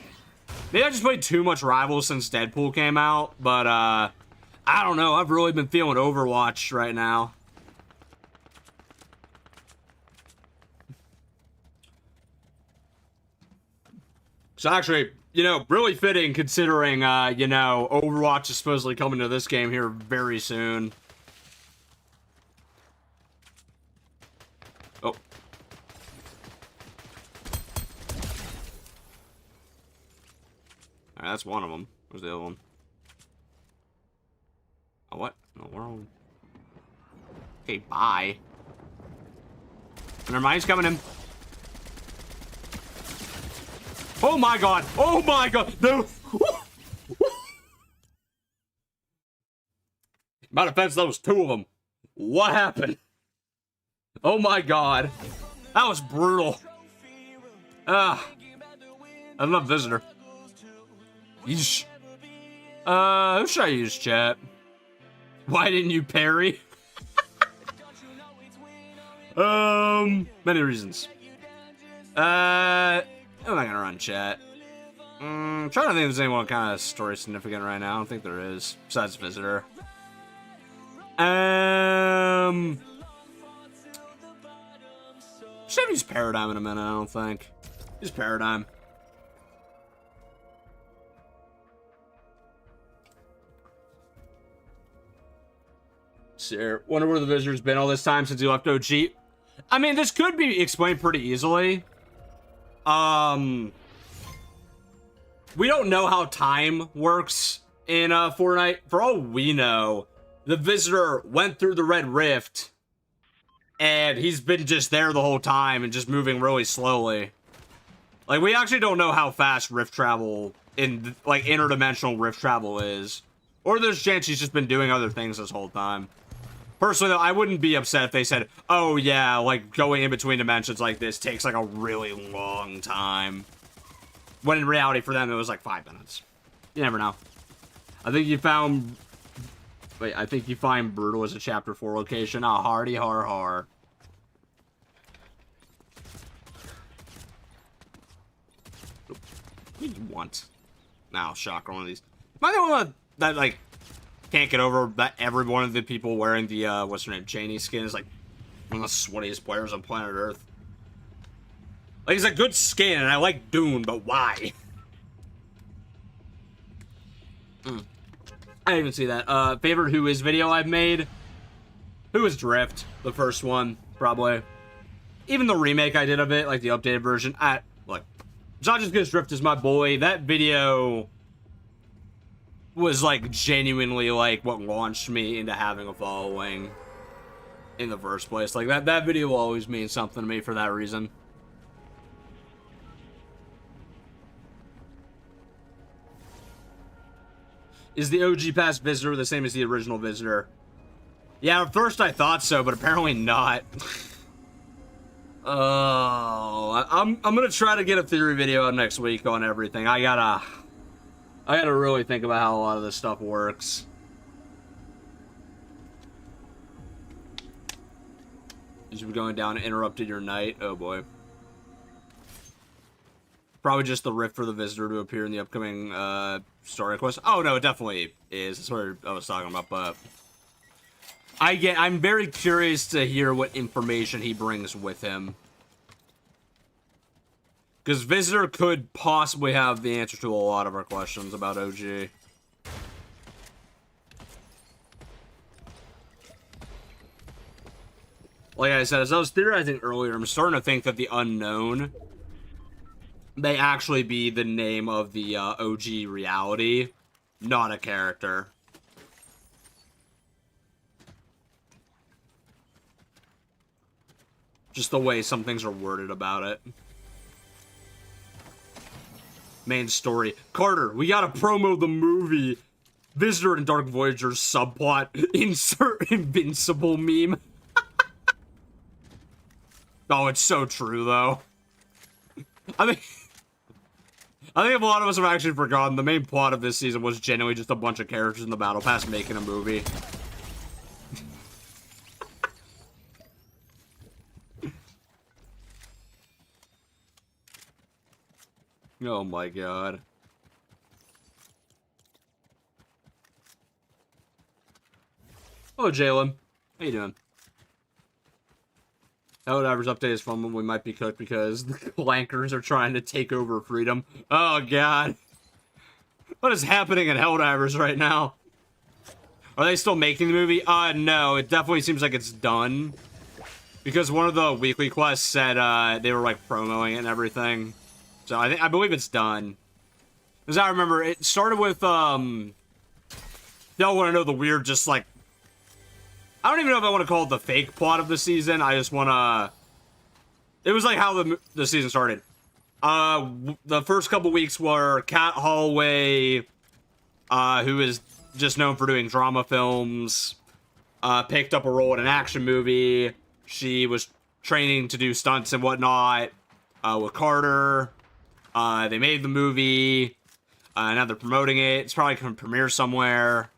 played too much Rivals since Deadpool came out, but I don't know. I've really been feeling Overwatch right now. So actually, you know, really fitting considering, you know, Overwatch is supposedly coming to this game here very soon. Oh. Alright, that's one of them. Where's the other one? Oh, what? No, we're on. Okay, bye. Never mind, he's coming in. Oh my god! Oh my god! No! My defense, that was two of them. What happened? Oh my god. That was brutal. I'm not visitor. Yeesh. Who should I use, chat? Why didn't you parry? Many reasons. I'm not gonna run chat. Trying to think if there's anyone kind of story significant right now. I don't think there is, besides visitor. Should use Paradigm in a minute, I don't think. Use Paradigm. Sir, wonder where the visitor's been all this time since he left OG. I mean, this could be explained pretty easily. We don't know how time works in Fortnite. For all we know, the visitor went through the red rift and he's been just there the whole time and just moving really slowly. Like, we actually don't know how fast rift travel in, like, interdimensional rift travel is. Or there's a chance he's just been doing other things this whole time. Personally, though, I wouldn't be upset if they said, oh, yeah, like, going in between dimensions like this takes, like, a really long time. When in reality, for them, it was, like, 5 minutes. You never know. I think you found... Wait, I think you find Brutal as a Chapter 4 location. Ah, hardy har har. What do you want? Now, shocker, one of these. Am I the one that, like... can't get over that every one of the people wearing the, what's her name, Janie skin is, like, one of the sweatiest players on planet Earth. Like, he's a good skin, and I like Dune, but why? I didn't even see that. Favorite Who Is video I've made? Who Is Drift, the first one, probably. Even the remake I did of it, like the updated version. Look, it's not just because Drift is my boy. That video was, like, genuinely, like, what launched me into having a following in the first place. Like, that video will always mean something to me for that reason. Is the OG Pass Visitor the same as the original Visitor? Yeah, at first I thought so, but apparently not. Oh, I'm gonna try to get a theory video out next week on everything. I gotta really think about how a lot of this stuff works. You been going down and interrupted your night. Oh boy. Probably just the rift for the Visitor to appear in the upcoming story quest. Oh no, it definitely is. That's what I was talking about, but I'm very curious to hear what information he brings with him. Because Visitor could possibly have the answer to a lot of our questions about OG. Like I said, as I was theorizing earlier, I'm starting to think that the unknown may actually be the name of the OG reality, not a character. Just the way some things are worded about it. Main story. Carter, we gotta promo the movie. Visitor and Dark Voyager subplot. Insert Invincible meme. Oh, it's so true, though. I think a lot of us have actually forgotten the main plot of this season was genuinely just a bunch of characters in the Battle Pass making a movie. Oh my god. Oh, Jalen. How you doing? Helldivers update is fun when we might be cooked because the clankers are trying to take over freedom. Oh god. What is happening in Helldivers right now? Are they still making the movie? No, it definitely seems like it's done. Because one of the weekly quests said they were like promoting it and everything. So I believe it's done. Because I remember it started with y'all want to know the weird just like I don't even know if I want to call it the fake plot of the season. I just want to... It was like how the season started. The first couple weeks were Kat Holloway, who is just known for doing drama films, picked up a role in an action movie. She was training to do stunts and whatnot with Carter. They made the movie. Now they're promoting it. It's probably going to premiere somewhere.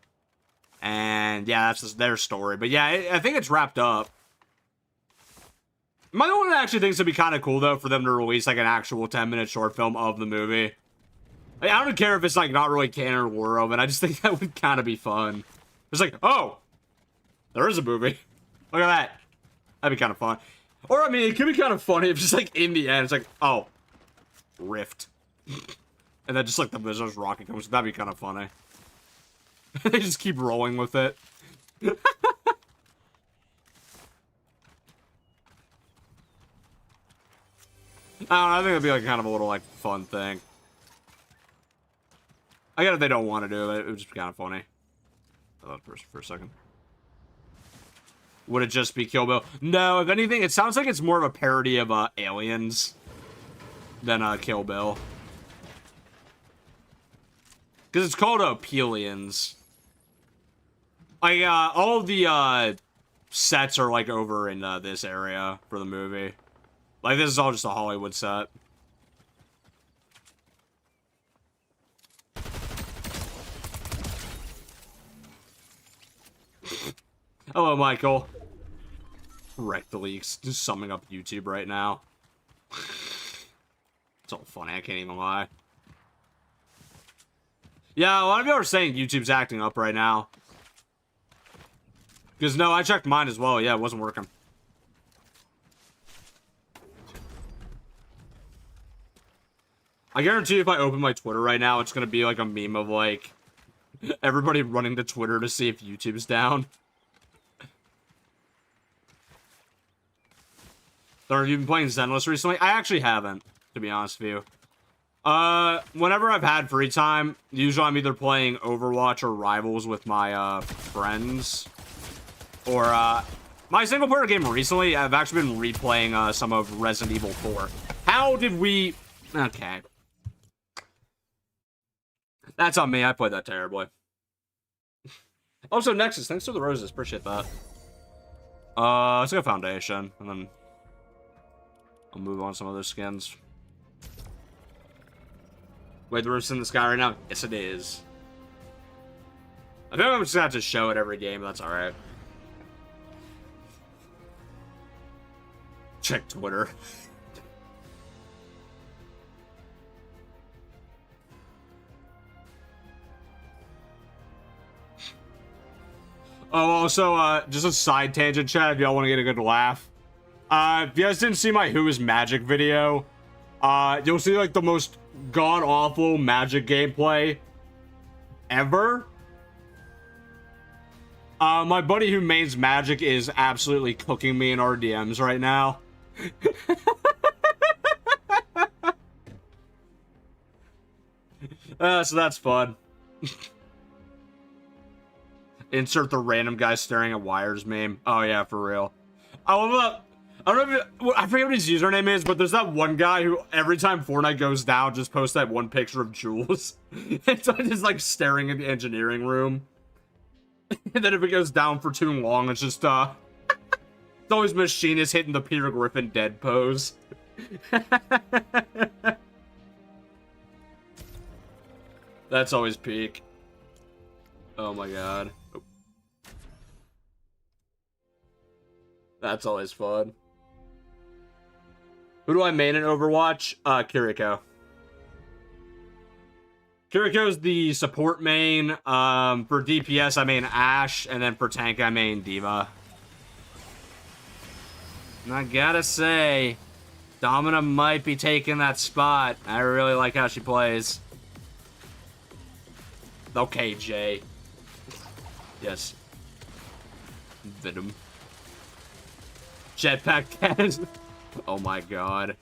And yeah, that's just their story. But yeah, I think it's wrapped up. My one actually thinks it'd be kind of cool though for them to release like an actual 10-minute short film of the movie. Like, I don't care if it's like not really canon or lore of it. I just think that would kind of be fun. It's like, oh, there is a movie. Look at that. That'd be kind of fun. Or I mean, it could be kind of funny if just like in the end it's like, oh, rift, and then just like the Visitor's rocket comes. That'd be kind of funny. They just keep rolling with it. I don't know, I think it'd be like kind of a little like fun thing. I get if they don't want to do it, it would just be kind of funny. I thought for a second. Would it just be Kill Bill? No, if anything, it sounds like it's more of a parody of Aliens than Kill Bill. Because it's called Pelians. Like, all of the sets are like over in this area for the movie. Like, this is all just a Hollywood set. Hello, Michael. Rectally just summing up YouTube right now. It's all funny, I can't even lie. Yeah, a lot of people are saying YouTube's acting up right now. Because, no, I checked mine as well. Yeah, it wasn't working. I guarantee if I open my Twitter right now, it's gonna be like a meme of like everybody running to Twitter to see if YouTube's down. So have you been playing Zenless recently? I actually haven't, to be honest with you. Whenever I've had free time, usually I'm either playing Overwatch or Rivals with my, friends. Or, my single-player game recently, I've actually been replaying, some of Resident Evil 4. How did we... Okay. That's on me, I played that terribly. Also, Nexus, thanks for the roses, appreciate that. Let's go Foundation, and then... I'll move on to some other skins. Wait, the roof's in the sky right now? Yes, it is. I think I'm just gonna have to show it every game, but that's alright. Check Twitter. Oh, also, just a side tangent, chat, if y'all want to get a good laugh. If you guys didn't see my Who is Magic video, you'll see, like, the most god-awful Magic gameplay ever. My buddy who mains Magic is absolutely cooking me in our DMs right now. So that's fun. Insert the random guy staring at wires meme. Oh yeah, for real. I love that. I don't know if I forget what his username is, but there's that one guy who every time Fortnite goes down just posts that one picture of Jules. And so just like staring at the engineering room. And then if it goes down for too long, it's just it's always Machinist hitting the Peter Griffin dead pose. That's always peak. Oh my god. That's always fun. Who do I main in Overwatch? Kiriko. Kiriko's the support main. For DPS, I main Ashe, and then for tank, I main D.Va. And I gotta say, Domina might be taking that spot. I really like how she plays. Okay, Jay. Yes. Venom. Jetpack Cat. Oh my god.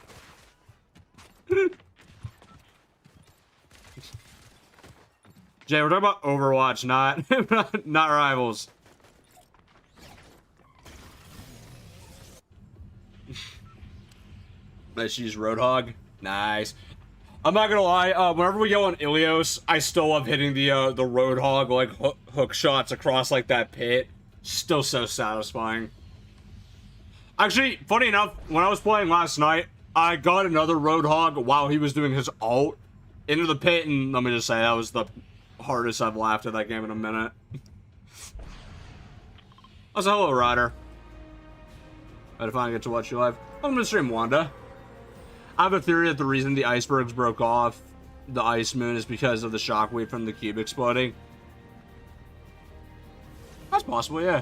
Jay, we're talking about Overwatch, not Rivals. Let's use Roadhog. Nice. I'm not gonna lie, whenever we go on Ilios, I still love hitting the Roadhog, like, hook shots across, like, that pit. Still so satisfying. Actually, funny enough, when I was playing last night, I got another Roadhog while he was doing his ult into the pit, and let me just say, that was the hardest I've laughed at that game in a minute. Also, hello, Ryder. I finally get to watch you live. I'm gonna stream Wanda. I have a theory that the reason the icebergs broke off the ice moon is because of the shockwave from the cube exploding. That's possible, yeah.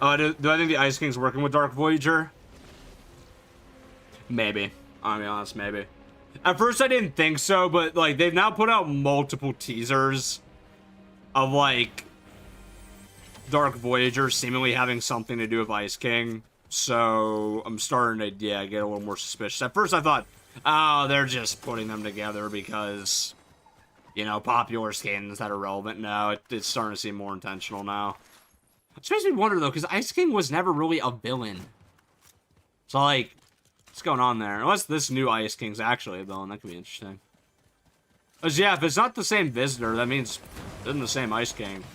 Do I think the Ice King's working with Dark Voyager? Maybe. I'll be honest, maybe. At first I didn't think so, but like they've now put out multiple teasers of like Dark Voyager seemingly having something to do with Ice King. So I'm starting to, yeah, get a little more suspicious. At first I thought, oh, they're just putting them together because, you know, popular skins that are relevant. No, it's starting to seem more intentional now. Which makes me wonder, though, because Ice King was never really a villain. So, like, what's going on there? Unless this new Ice King's actually a villain, that could be interesting. Because, yeah, if it's not the same Visitor, that means it isn't the same Ice King.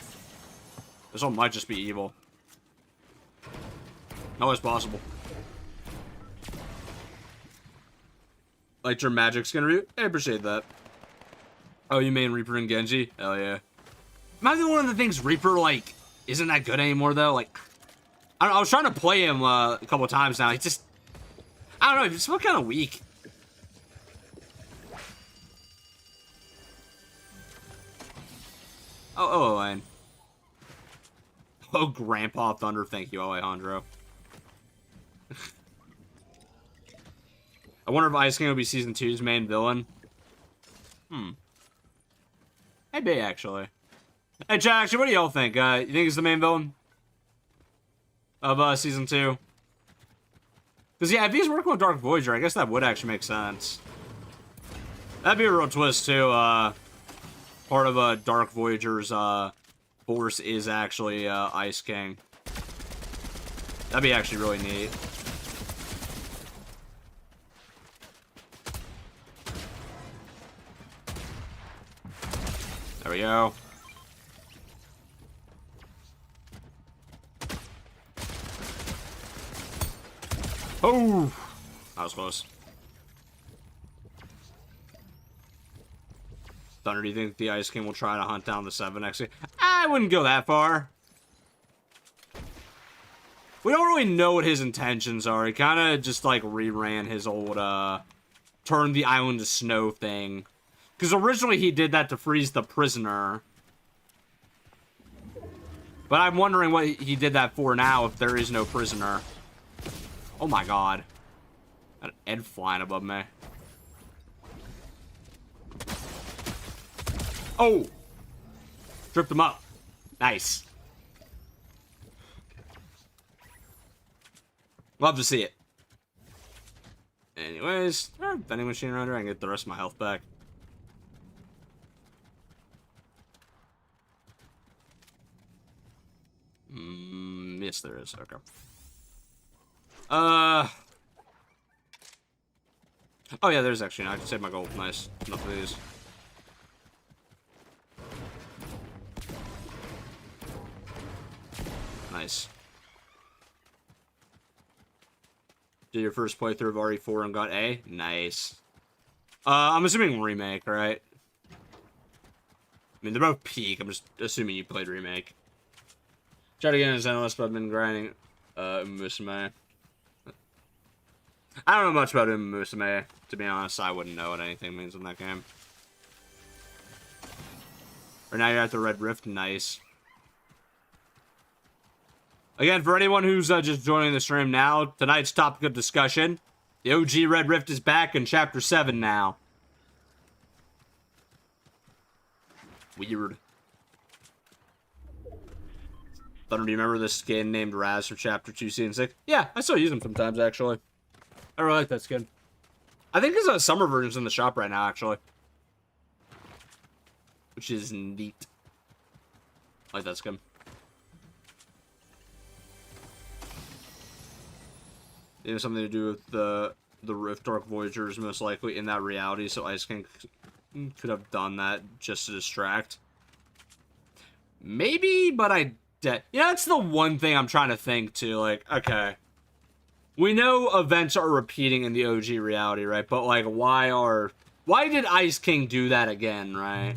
This one might just be evil. Always possible. Like your Magic skin review? I appreciate that. Oh, you mean Reaper and Genji? Hell yeah. Might be one of the things Reaper, like, isn't that good anymore, though. Like, I don't know, I was trying to play him a couple times now. He just, I don't know, he just felt kind of weak. Oh, Elaine. Oh, Grandpa Thunder. Thank you, Alejandro. I wonder if Ice King will be Season 2's main villain. Maybe, actually. Hey, chat, actually, what do y'all think? You think he's the main villain of Season 2? Because, yeah, if he's working with Dark Voyager, I guess that would actually make sense. That'd be a real twist, too. Part of Dark Voyager's force is actually Ice King. That'd be actually really neat. There we go. Oh! That was close. Thunder, do you think the Ice King will try to hunt down the 7X? I wouldn't go that far. We don't really know what his intentions are. He kind of just, like, reran his old, turn the island to snow thing. Because originally he did that to freeze the prisoner. But I'm wondering what he did that for now if there is no prisoner. Oh my god. Got an Ed flying above me. Oh! Tripped him up. Nice. Love to see it. Anyways, vending machine around here. I can get the rest of my health back. Yes, there is. Okay. Oh yeah, there's actually. No, I can save my gold. Nice. Enough of these. Nice. Did your first playthrough of RE4 and got A? Nice. I'm assuming remake, right? I mean, they're both peak. I'm just assuming you played remake. Try to get in as analyst, but I've been grinding Musume. I don't know much about Musume, to be honest. I wouldn't know what anything means in that game. Right now you're at the Red Rift. Nice. Again, for anyone who's just joining the stream now, tonight's topic of discussion, the OG Red Rift is back in Chapter 7 now. Weird. Thunder, do you remember this skin named Raz from Chapter 2, Season 6? Yeah, I still use them sometimes, actually. I really like that skin. I think there's a summer version in the shop right now, actually. Which is neat. I like that skin. It has something to do with the Rift Dark Voyagers, most likely, in that reality, so Ice King could have done that just to distract. Maybe, but yeah, that's the one thing I'm trying to think, too. Like, okay. We know events are repeating in the OG reality, right? But, like, why did Ice King do that again, right?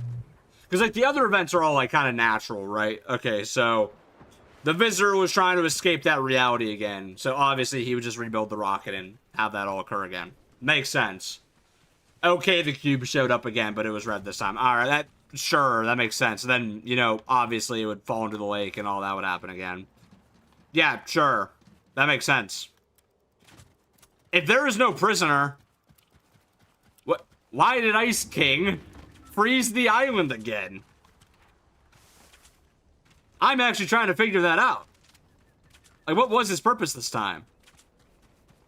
Because, like, the other events are all, like, kind of natural, right? Okay, so the Visitor was trying to escape that reality again. So, obviously, he would just rebuild the rocket and have that all occur again. Makes sense. Okay, the cube showed up again, but it was red this time. Alright, sure, that makes sense. Then, you know, obviously it would fall into the lake and all that would happen again. Yeah, sure. That makes sense. If there is no prisoner, why did Ice King freeze the island again? I'm actually trying to figure that out. Like, what was his purpose this time?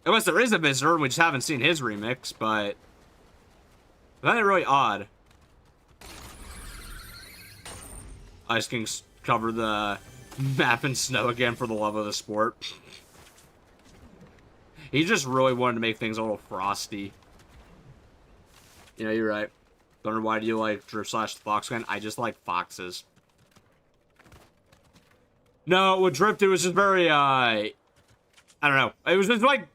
Unless there is a visitor and we just haven't seen his remix, but I find it really odd. Ice King's cover the map in snow again for the love of the sport. He just really wanted to make things a little frosty. You know, you're right. Thunder, why do you like Drift / the Fox gun? I just like foxes. No, with Drift, it was just very, I don't know. It was just like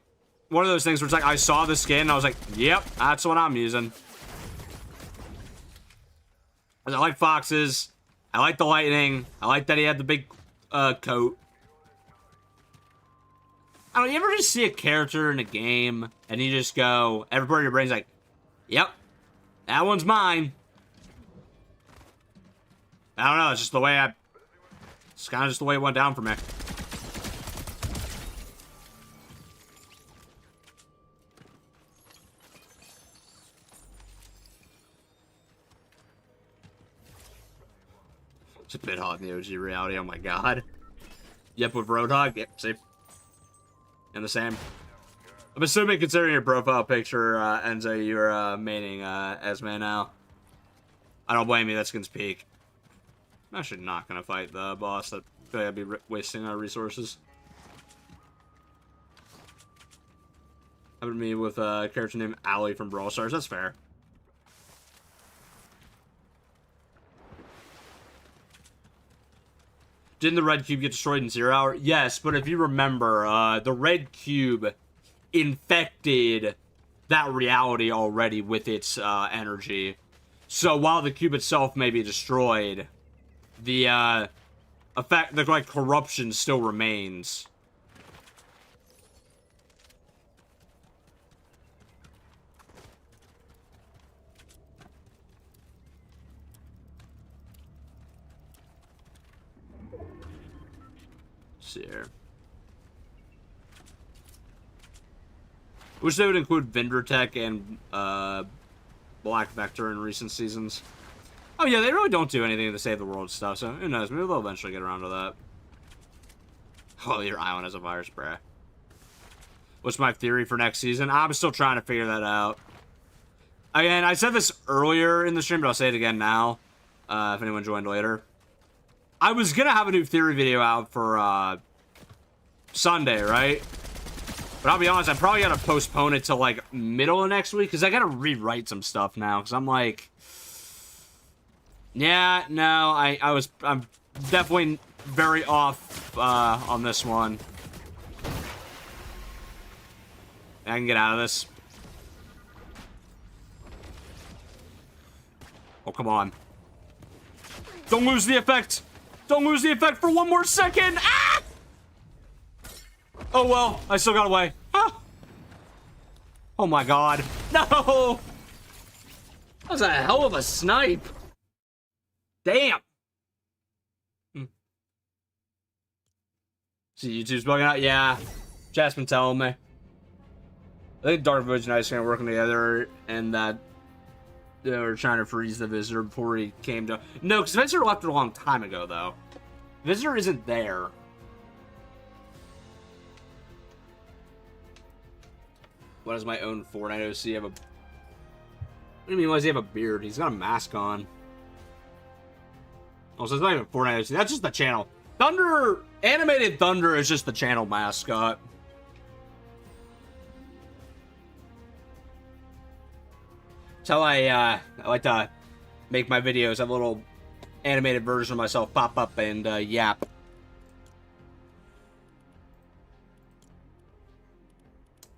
one of those things where it's like, I saw the skin, and I was like, yep, that's what I'm using. I like foxes. I like the lightning. I like that he had the big, coat. I don't know, you ever just see a character in a game, and you just go, every part of your brain's like, yep, that one's mine. I don't know, it's just the way it's kind of just the way it went down for me. bit hot in the OG reality. Oh my god. Yep, with Roadhog. Yep, see. And the same. I'm assuming, considering your profile picture, Enzo, you're maining Esme now. I don't blame you. That skin's peak. I'm actually not gonna fight the boss. That I feel like I'd be wasting our resources. Happened to me with a character named Allie from Brawl Stars. That's fair. Didn't the red cube get destroyed in 0 hour? Yes, but if you remember, the red cube infected that reality already with its energy. So while the cube itself may be destroyed, the effect, the like corruption still remains. Let's see here. Wish they would include vendor tech and Black Vector in recent seasons. Oh yeah, they really don't do anything to save the world stuff, so who knows, maybe they'll eventually get around to that. Oh, your island has a virus spray. What's my theory for next season? I'm still trying to figure that out. Again, I said this earlier in the stream, but I'll say it again now, if anyone joined later. I was gonna have a new theory video out for Sunday, right? But I'll be honest, I'm probably gonna postpone it to like middle of next week because I gotta rewrite some stuff now. Because I'm like, yeah, no, I'm definitely very off on this one. I can get out of this. Oh, come on! Don't lose the effect. Don't lose the effect for one more second. Ah! Oh, well, I still got away. Ah! Oh, my God. No! That was a hell of a snipe. Damn. See, YouTube's bugging out? Yeah. Chat's been telling me. I think Dark Void and Ice are working together, and that they were trying to freeze the Visitor before he came to... No, because Visitor left it a long time ago, though. Visitor isn't there. What does my own Fortnite OC have a... What do you mean, why does he have a beard? He's got a mask on. Also, it's not even Fortnite OC. That's just the channel. Thunder... Animated Thunder is just the channel mascot. That's how I like to make my videos. Have a little animated version of myself pop up and yap.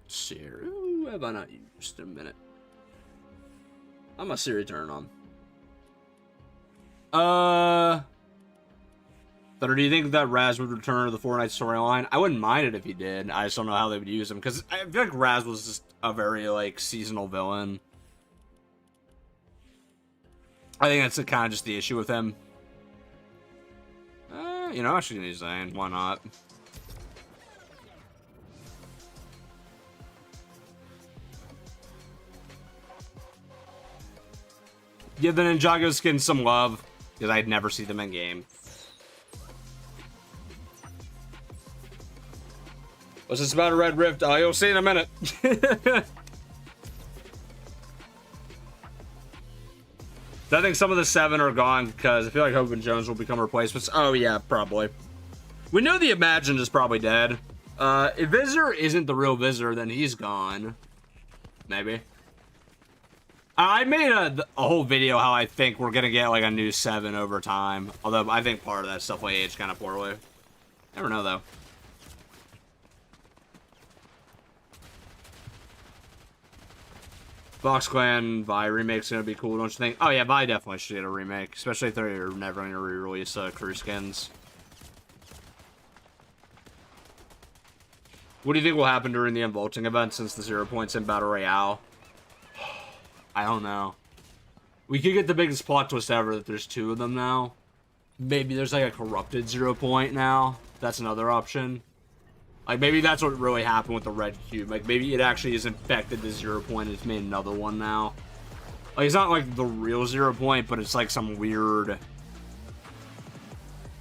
Siri, who have I not used in a minute? I'm a Siri turn on. Thunder, do you think that Raz would return to the Fortnite storyline? I wouldn't mind it if he did. I just don't know how they would use him because I feel like Raz was just a very like seasonal villain. I think that's kind of just the issue with him. You know, actually, he's saying, why not? Give the Ninjago skins some love, because I'd never see them in game. What's this about a Red Rift? Oh, you'll see in a minute. I think some of the 7 are gone because I feel like Hope and Jones will become replacements. Oh, yeah, probably. We know the Imagined is probably dead. If Visitor isn't the real Visitor, then he's gone. Maybe. I made a whole video how I think we're going to get like a new 7 over time. Although I think part of that stuff will age kind of poorly. Never know, though. Fox Clan Vi remake's gonna be cool, don't you think? Oh yeah, Vi definitely should get a remake, especially if they're never gonna re-release crew skins. What do you think will happen during the unvaulting event since the 0 points in Battle Royale? I don't know. We could get the biggest plot twist ever that there's 2 of them now. Maybe there's like a corrupted 0 point now. That's another option. Like, maybe that's what really happened with the red cube. Like, maybe it actually is infected the 0 point and it's made another one now. Like, it's not like the real 0 point, but it's like some weird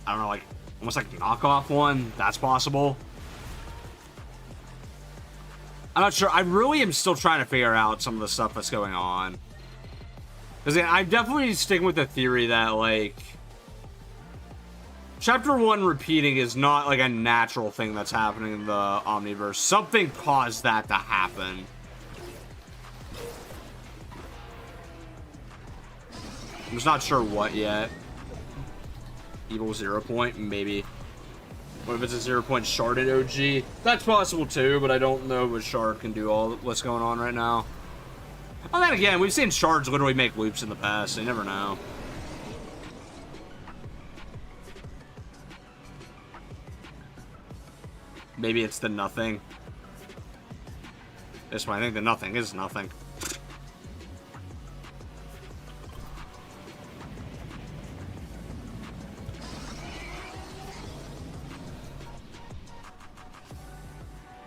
I don't know, like, almost like knockoff one. That's possible. I'm not sure. I really am still trying to figure out some of the stuff that's going on. Because I'm definitely sticking with the theory that, like, Chapter 1 repeating is not, like, a natural thing that's happening in the Omniverse. Something caused that to happen. I'm just not sure what yet. Evil 0 point, maybe. What if it's a 0 point sharded OG? That's possible too, but I don't know if shard can do all what's going on right now. And then again, we've seen shards literally make loops in the past, so you never know. Maybe it's the nothing. This one, I think the nothing is nothing.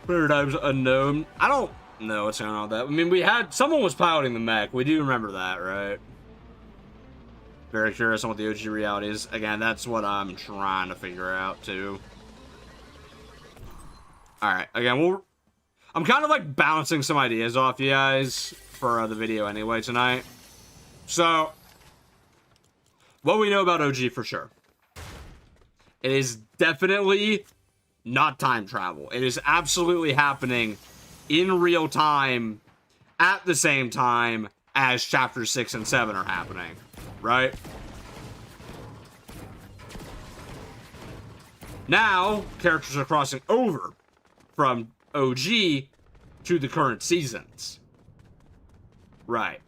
Paradigms unknown. I don't know what's going on with that. I mean, we had someone was piloting the mech. We do remember that, right? Very curious on what the OG reality is. Again, that's what I'm trying to figure out too. All right. Again, I'm kind of like bouncing some ideas off you guys for the video anyway tonight. So, what we know about OG for sure. It is definitely not time travel. It is absolutely happening in real time at the same time as Chapter 6 and 7 are happening, right? Now, characters are crossing over from OG to the current seasons. Right.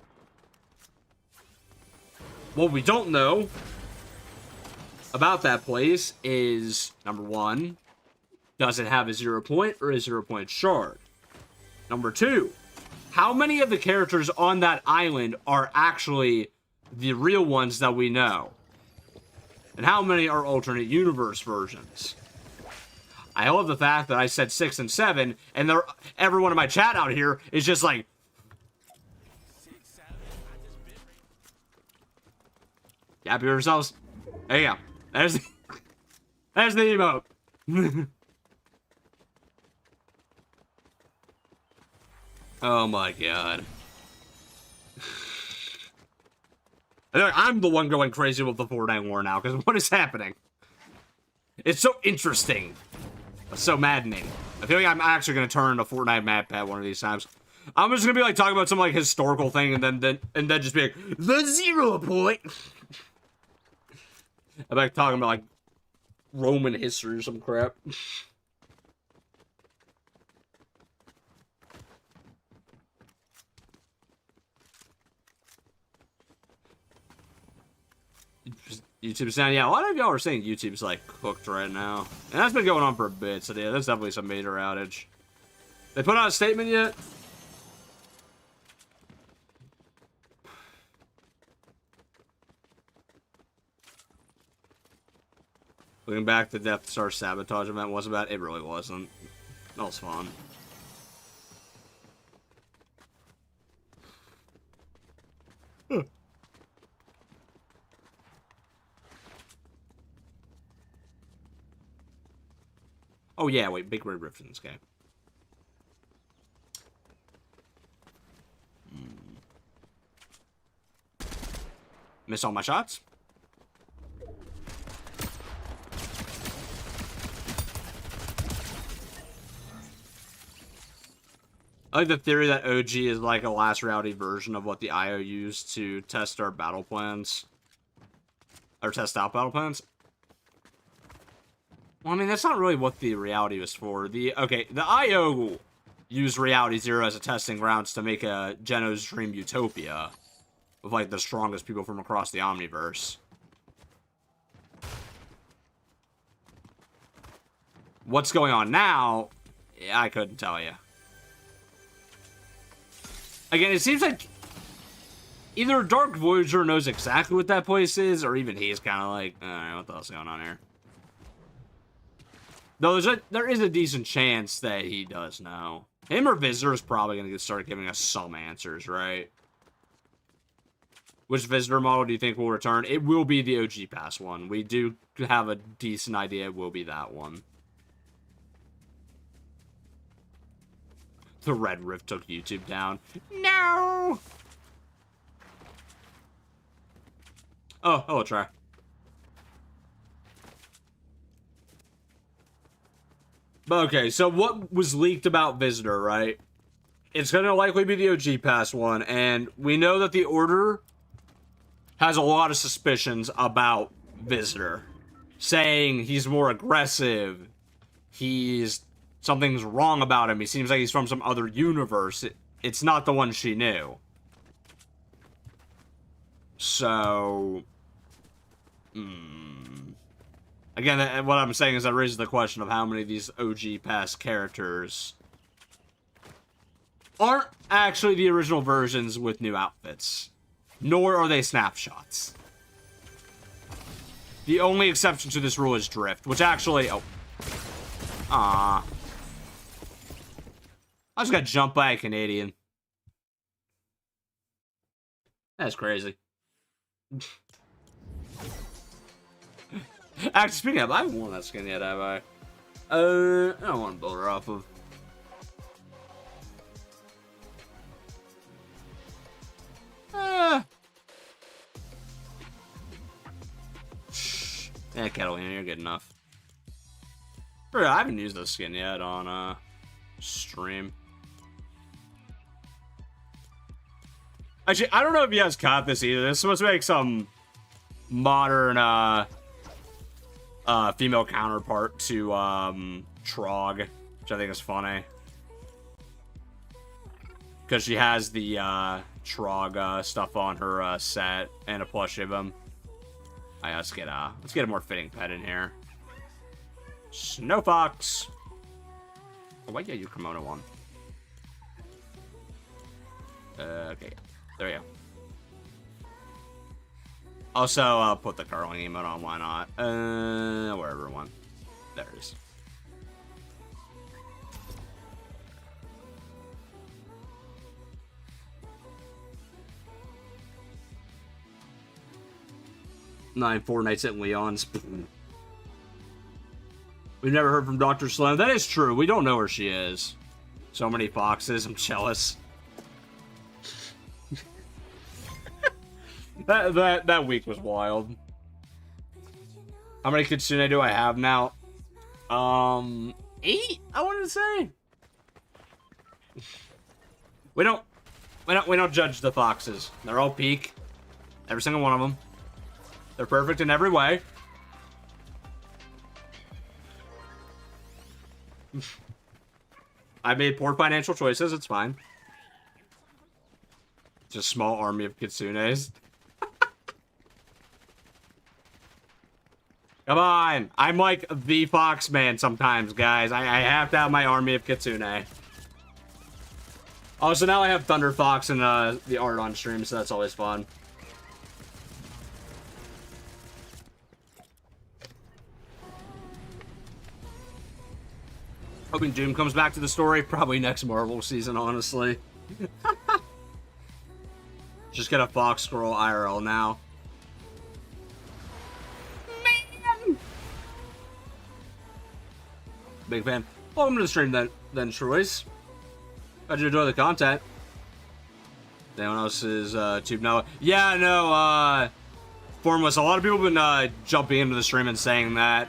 What we don't know about that place is, number one, does it have a 0 point or a 0 point shard? Number two, how many of the characters on that island are actually the real ones that we know? And how many are alternate universe versions? I love the fact that I said 6 and 7, and everyone in my chat out here is just like, happy with yourselves? There you go. There's the emote. Oh my god. I feel like I'm the one going crazy with the Fortnite war now, because what is happening? It's so interesting. It's so maddening. I feel like I'm actually going to turn into Fortnite map pad one of these times. I'm just going to be like talking about some like historical thing and then just be like, the 0 point. I'm like talking about like Roman history or some crap. YouTube's down. Yeah, a lot of y'all are saying YouTube's like cooked right now. And that's been going on for a bit, so yeah, there's definitely some major outage. They put out a statement yet? Looking back, the Death Star sabotage event was about. It really wasn't. That was fun. Huh. Oh yeah, wait, big red rift in this game. Miss all my shots. I like the theory that OG is like a last reality version of what the IO used to test our battle plans. Or test out battle plans. Well, I mean, that's not really what the reality was for. The IO used Reality Zero as a testing grounds to make a Geno's Dream Utopia with, like, the strongest people from across the Omniverse. What's going on now? Yeah, I couldn't tell you. Again, it seems like either Dark Voyager knows exactly what that place is, or even he's kind of like, alright, what the hell's going on here? Though there is a decent chance that he does know. Him or Visitor is probably going to start giving us some answers, right? Which visitor model do you think will return? It will be the OG Pass one. We do have a decent idea it will be that one. The Red Rift took YouTube down. No! Oh, hello, try. Okay, so what was leaked about Visitor, right? It's going to likely be the OG Pass one, and we know that the Order has a lot of suspicions about Visitor. Saying he's more aggressive, something's wrong about him, he seems like he's from some other universe. It's not the one she knew. So... Again, what I'm saying is that raises the question of how many of these OG Pass characters aren't actually the original versions with new outfits. Nor are they snapshots. The only exception to this rule is Drift, which actually... Oh. I just got jumped by a Canadian. That's crazy. Actually, speaking of, I haven't worn that skin yet, have I? I don't want to build her off of. Yeah, Catalina, you're good enough. I haven't used this skin yet on stream. Actually, I don't know if you guys caught this either. This is supposed to make some modern female counterpart to Trog, which I think is funny. Because she has the Trog stuff on her set and a plushie of him. Alright, let's get a more fitting pet in here. Snow Fox. Oh, why get your kimono on? Okay, there you go. Also, put the curling emote on. Why not? Wherever one. There it is. Nine Fortnites at Leon's. We've never heard from Dr. Slim. That is true. We don't know where she is. So many foxes. I'm jealous. That week was wild. How many Kitsune do I have now? 8, I wanted to say. We don't judge the foxes. They're all peak. Every single one of them. They're perfect in every way. I made poor financial choices. It's fine. Just a small army of Kitsunes. Come on. I'm like the fox man sometimes, guys. I have to have my army of Kitsune. Oh, so now I have Thunder Fox and the art on stream, so that's always fun. Hoping Doom comes back to the story. Probably next Marvel season, honestly. Just get a Fox Scroll IRL now. Man! Big fan. Welcome to the stream then Troyes. How'd you enjoy the content? Anyone else's tube now? Yeah, no, Formless. A lot of people have been jumping into the stream and saying that.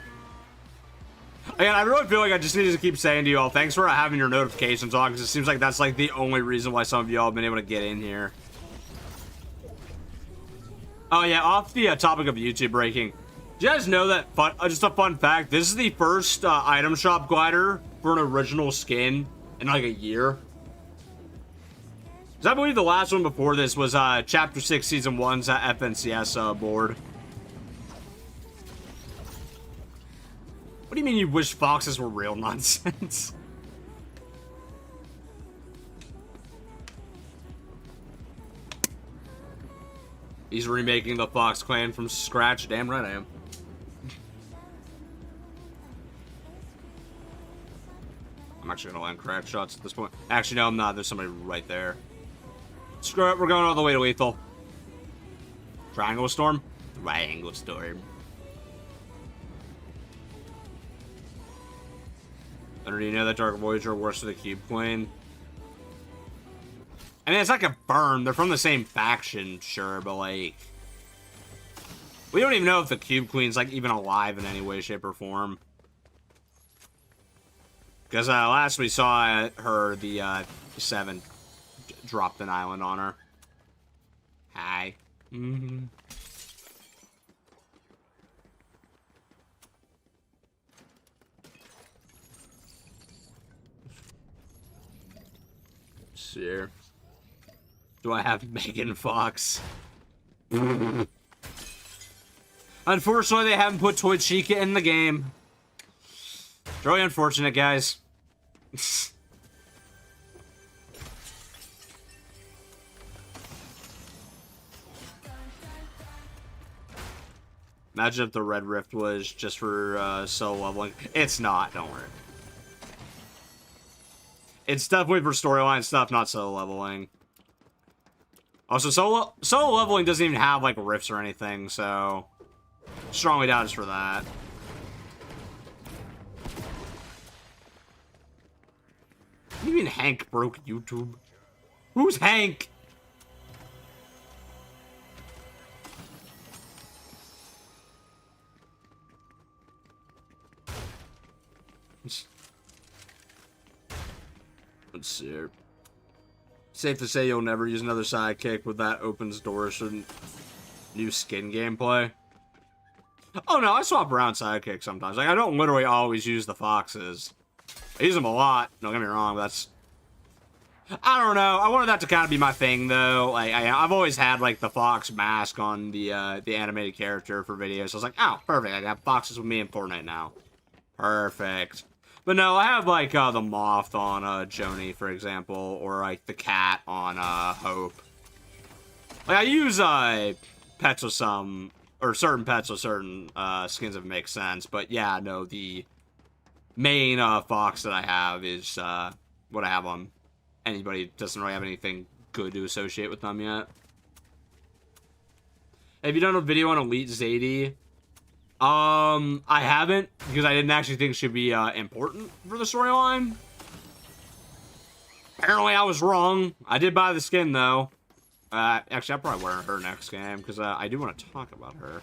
Again, I really feel like I just need to keep saying to you all, thanks for having your notifications on, because it seems like that's like the only reason why some of y'all have been able to get in here. Oh yeah, off the topic of YouTube breaking, do you guys know that, just a fun fact, this is the first item shop glider for an original skin in like a year? Because I believe the last one before this was Chapter 6 Season 1's FNCS board. What do you mean you wish foxes were real? Nonsense. He's remaking the Fox Clan from scratch. Damn right I am. I'm actually gonna land crack shots at this point. Actually, no, I'm not. There's somebody right there. Screw it. We're going all the way to lethal. Triangle Storm? Triangle Storm. Or do you know that Dark Voyager works for the Cube Queen? I mean, it's not confirmed. They're from the same faction, sure, but, like... We don't even know if the Cube Queen's, like, even alive in any way, shape, or form. Because last we saw her, the 7 dropped an island on her. Hi. Mm-hmm. Here. Do I have Megan Fox? Unfortunately, they haven't put Toy Chica in the game. It's really unfortunate, guys. Imagine if the Red Rift was just for solo leveling. It's not, don't worry. It's definitely for storyline stuff, not solo leveling. Also, solo leveling doesn't even have, like, rifts or anything, so... Strongly doubt it's for that. What do you mean Hank broke YouTube? Who's Hank? Let's see here. Safe to say you'll never use another sidekick, with that opens doors to new skin gameplay. Oh no, I swap around sidekicks sometimes. Like, I don't literally always use the foxes. I use them a lot, don't get me wrong, but that's... I don't know, I wanted that to kind of be my thing, though. Like, I've always had, like, the fox mask on the animated character for videos. So I was like, oh, perfect, I got foxes with me in Fortnite now. Perfect. But no, I have, like, the moth on, Joni, for example, or, like, the cat on, Hope. Like, I use, pets with some, or certain pets with certain, skins if it makes sense, but yeah, no, the main, fox that I have is, what I have on anybody. Doesn't really have anything good to associate with them yet. Have you done a video on Elite Zadie? I haven't, because I didn't actually think it should be, important for the storyline. Apparently I was wrong. I did buy the skin, though. Actually, I'll probably wear her next game, because, I do want to talk about her.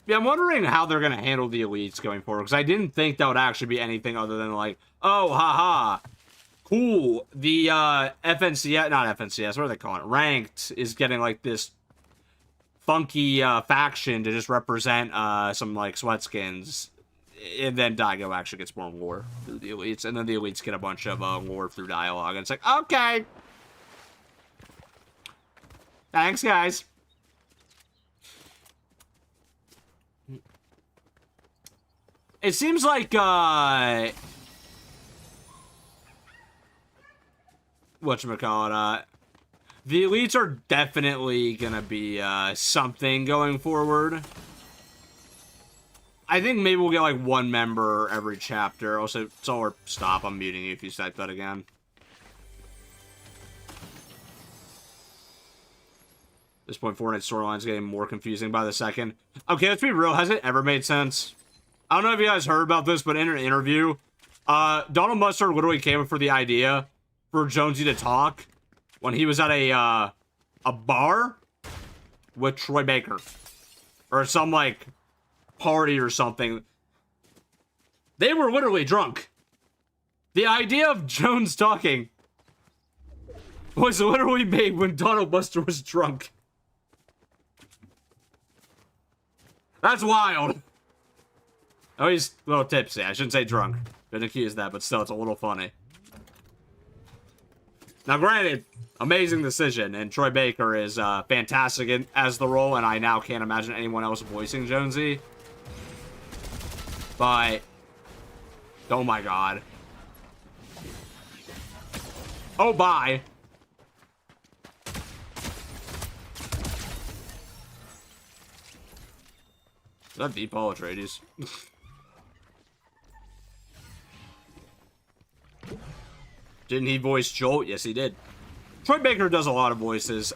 Yeah, I'm wondering how they're going to handle the elites going forward, because I didn't think that would actually be anything other than, like, oh, haha, cool, the, FNCS, not FNCS, what are they calling it? Ranked is getting, like, this funky faction to just represent some like sweat skins, and then Daigo actually gets more lore through the elites, and then the elites get a bunch of lore through dialogue, and it's like, okay, thanks guys. It seems like whatchamacallit, the elites are definitely gonna be something going forward. I think maybe we'll get like one member every chapter. Also, stop. I'm muting you if you type that again. At this point, Fortnite storyline's getting more confusing by the second. Okay, let's be real. Has it ever made sense? I don't know if you guys heard about this, but in an interview, Donald Mustard literally came up for the idea for Jonesy to talk when he was at a bar with Troy Baker. Or some, like, party or something. They were literally drunk. The idea of Jones talking was literally made when Donald Buster was drunk. That's wild. Oh, he's a little tipsy. I shouldn't say drunk. Been accused of that, but still, it's a little funny. Now, granted, amazing decision, and Troy Baker is fantastic as the role, and I now can't imagine anyone else voicing Jonesy. But, oh my god. Oh, bye. Is that V-Paul Atreides? Didn't he voice Jolt? Yes, he did. Troy Baker does a lot of voices.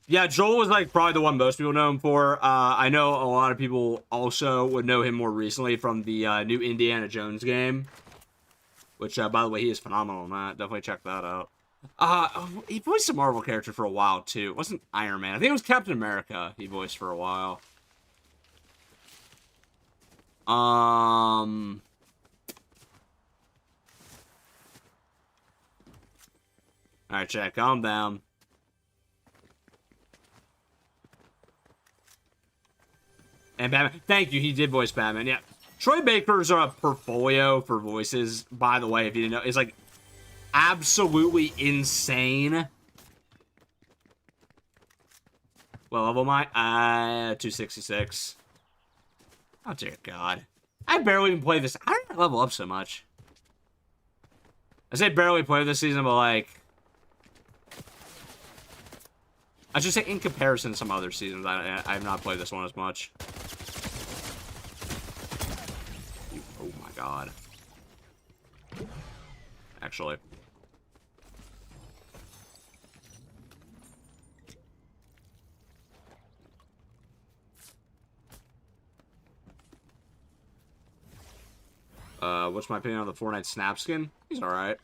Yeah, Joel was like probably the one most people know him for. I know a lot of people also would know him more recently from the new Indiana Jones game. Which, by the way, he is phenomenal in that. Definitely check that out. He voiced a Marvel character for a while, too. It wasn't Iron Man. I think it was Captain America he voiced for a while. Alright, chat, calm down. And Batman. Thank you, he did voice Batman, yeah. Troy Baker's portfolio for voices, by the way, if you didn't know, is like absolutely insane. What level am I? 266. Oh, dear God. I barely even played this. How did I level up so much? I say barely played this season, but like... I should say in comparison to some other seasons, I have not played this one as much. Oh my God. Actually. What's my opinion on the Fortnite snap skin? He's alright.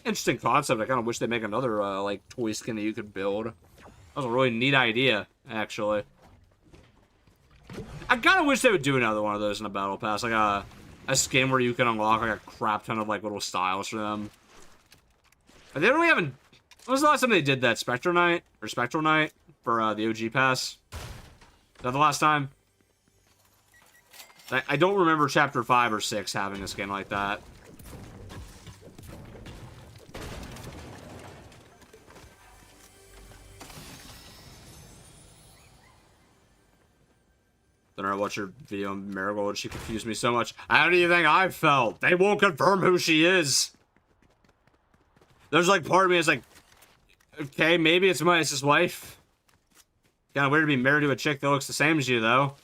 Interesting concept. I kind of wish they'd make another, like, toy skin that you could build. That was a really neat idea, actually. I kind of wish they would do another one of those in a battle pass. Like, a skin where you can unlock, like, a crap ton of, like, little styles for them. But they really haven't... When was the last time they did that? Spectral Night? Or Spectral Night? For, the OG pass? Is that the last time? I don't remember Chapter 5 or 6 having a skin like that. Then I watched her video on Marigold. She confused me so much. How do you think I felt? They won't confirm who she is. There's like part of me is like, okay, maybe it's Midas' wife. Kind of weird to be married to a chick that looks the same as you, though.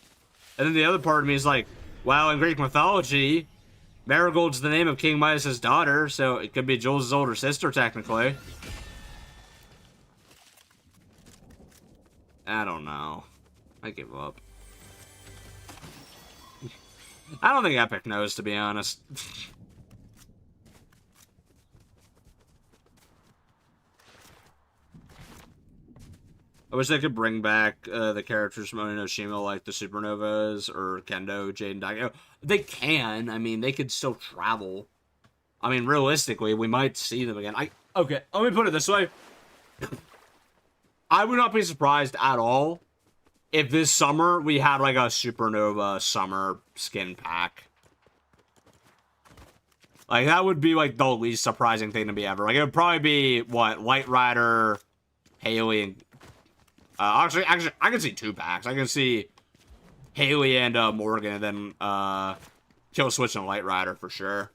And then the other part of me is like, well, in Greek mythology, Marigold's the name of King Midas' daughter, so it could be Jules' older sister, technically. I don't know. I give up. I don't think Epic knows, to be honest. I wish they could bring back the characters from Oninoshima, like the Supernovas, or Kendo, Jade, and Daiko. They can. I mean, they could still travel. I mean, realistically, we might see them again. Okay, let me put it this way. I would not be surprised at all if this summer we had, like, a Supernova summer skin pack. Like, that would be, like, the least surprising thing to me ever. Like, it would probably be, what, Light Rider, Haley, and... actually, I can see 2 packs. I can see Haley and Morgan, and then Kill Switch and Light Rider for sure.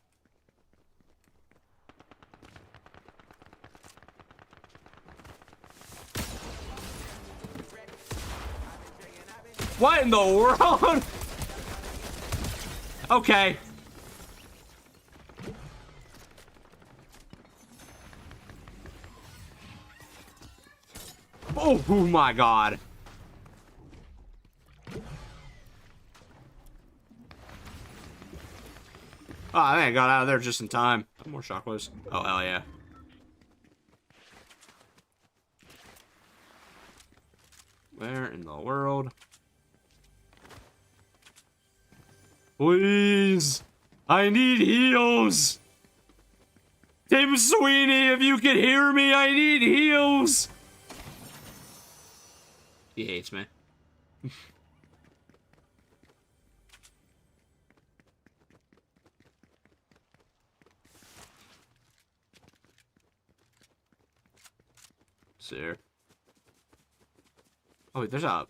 What in the world? Okay. Oh my God. Oh, I think I got out of there just in time. More shockwaves. Oh, hell yeah. Where in the world? Please. I need heals. Tim Sweeney, if you can hear me, I need heals. He hates me. Sir. Oh, wait, there's a...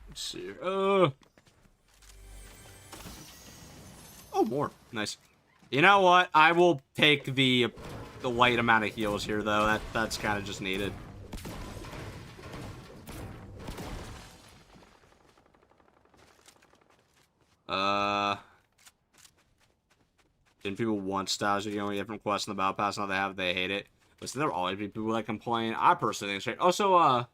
Let's see. Oh, more. Nice. You know what? I will take the light amount of heals here, though. That's kind of just needed. Didn't people want styles you only get from quests in the battle pass? Now they have, they hate it. Listen, there will always be people that complain. I personally think it's great. Also,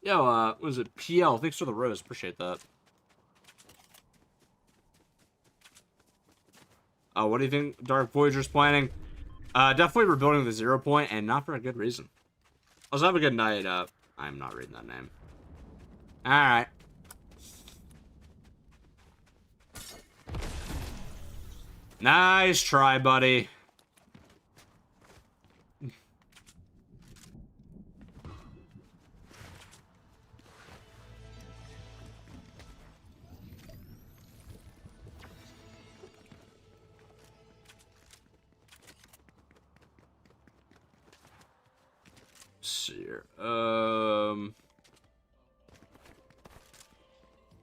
what was it? PL, thanks for the rose. Appreciate that. What do you think Dark Voyager's planning? Definitely rebuilding the 0 point, and not for a good reason. Also, have a good night. I'm not reading that name. Alright. Nice try, buddy. Here.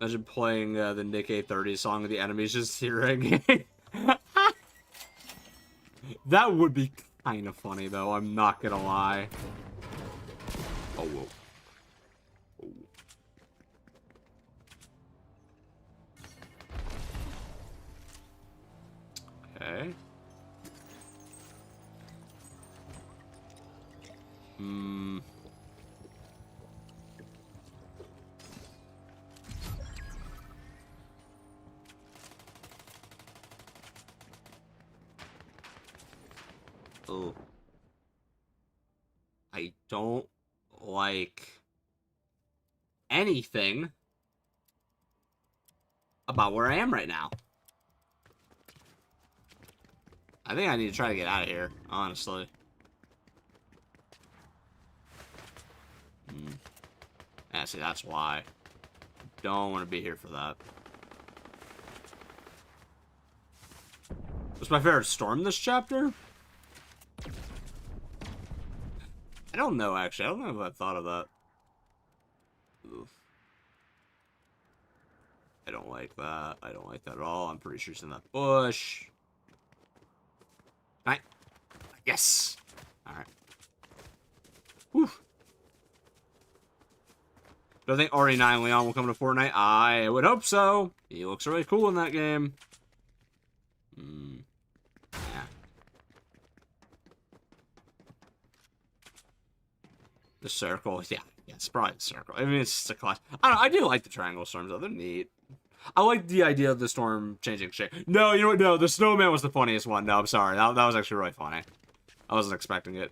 Imagine playing the Nick A30 song of the enemies just hearing. That would be kind of funny, though. I'm not gonna lie. Oh, whoa. Oh. Okay. Oh. I don't like anything about where I am right now. I think I need to try to get out of here, honestly. Yeah, see, that's why. Don't want to be here for that. What's my favorite storm this chapter? I don't know, actually. I don't know if I've thought of that. Oof. I don't like that. I don't like that at all. I'm pretty sure it's in that bush. Right. Yes! Alright. Whew. Do I think RE9 Leon will come to Fortnite? I would hope so. He looks really cool in that game. Yeah. The circle, yeah, it's probably the circle. I mean, it's just a class. I don't know, I do like the triangle storms, though. They're neat. I like the idea of the storm changing shape. No, you know what? No, the snowman was the funniest one. No, I'm sorry. That was actually really funny. I wasn't expecting it.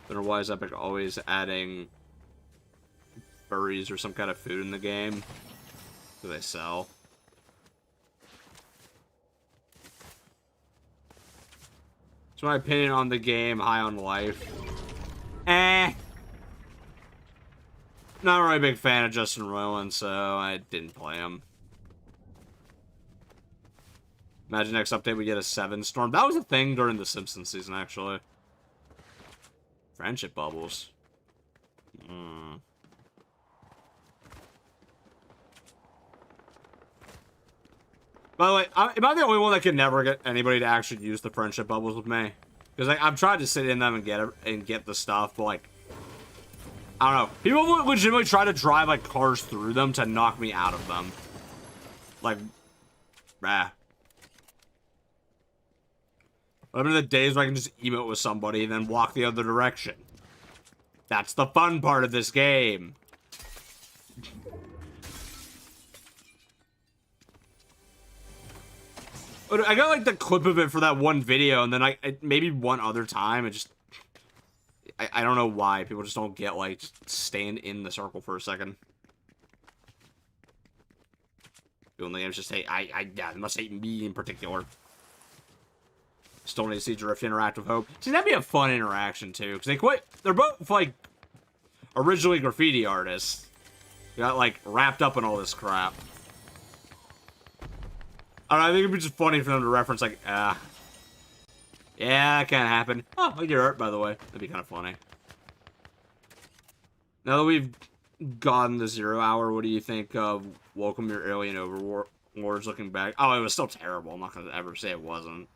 I don't know why is Epic always adding furries or some kind of food in the game that they sell. That's my opinion on the game, High on Life. Not really a big fan of Justin Roiland, so I didn't play him. Imagine next update we get a 7 storm. That was a thing during the Simpsons season, actually. Friendship bubbles. By the way, am I the only one that can never get anybody to actually use the friendship bubbles with me? Because like, I've tried to sit in them and get the stuff, but like, I don't know. People would legitimately try to drive like cars through them to knock me out of them. Like, bah. What are the days where I can just emote with somebody and then walk the other direction? That's the fun part of this game. I got like the clip of it for that one video, and then maybe one other time, it just... I don't know why. People just don't get, like, just stand in the circle for a second. People in the games just hate... they must hate me in particular. Still need to see Drift interact with Hope. See, that'd be a fun interaction, too. Because they're both, like, originally graffiti artists. They got, like, wrapped up in all this crap. I don't know, I think it'd be just funny for them to reference, like, Yeah, that kind of happened. Oh, look at your art, by the way. That'd be kind of funny. Now that we've gotten the 0 hour, what do you think of Welcome Your Alien Overlords looking back? Oh, it was still terrible. I'm not going to ever say it wasn't.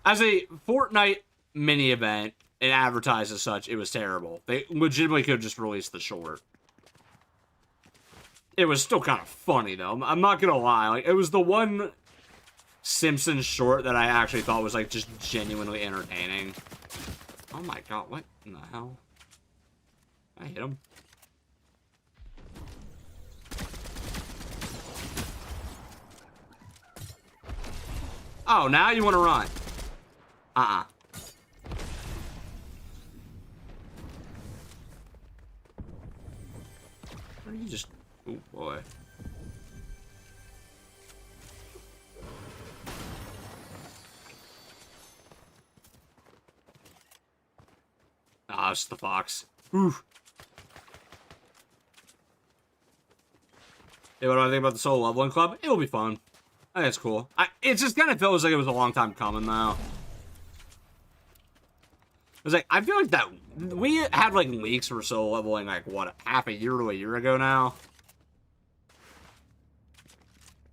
As a Fortnite mini event, and advertised as such, it was terrible. They legitimately could have just released the short. It was still kind of funny, though. I'm not gonna lie. Like, it was the one Simpsons short that I actually thought was, like, just genuinely entertaining. Oh my god, what in the hell? I hit him. Oh, now you want to run. Uh-uh. Where are you just... Oh, boy. Ah, it's the fox. Oof. Hey, what do I think about the solo leveling club? It will be fun. I think it's cool. It just kind of feels like it was a long time coming, though. It was like, I feel like that we had like leaks for solo leveling like what, half a year to a year ago now.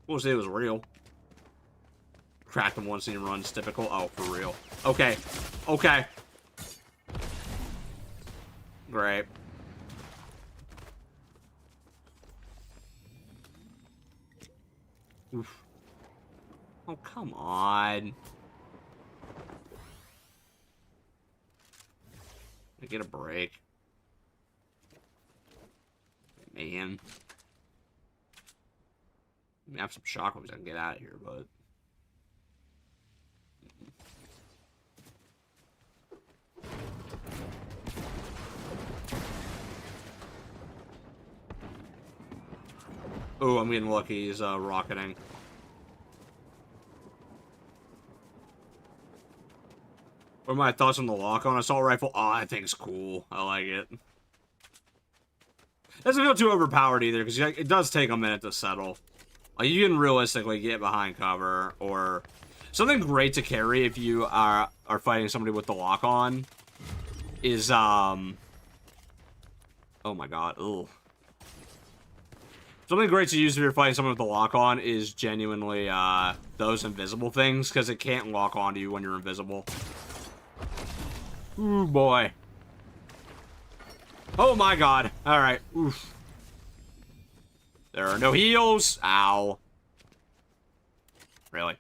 We'll see it was real. Crack them once and you runs typical. Oh, for real. Okay. Okay. Great. Oof. Oh, come on. Get a break. Man. I have some shockwaves I can get out of here, but... Oh, I'm getting lucky. He's rocketing. What are my thoughts on the lock-on assault rifle? Oh, I think it's cool. I like it. Doesn't feel too overpowered either, because it does take a minute to settle. Like, you can realistically get behind cover, or... Something great to carry if you are fighting somebody with the lock-on is, Oh my god, ugh. Something great to use if you're fighting someone with the lock-on is genuinely, those invisible things, because it can't lock onto you when you're invisible. Ooh, boy. Oh my god. Alright. Oof. There are no heals. Ow. Really?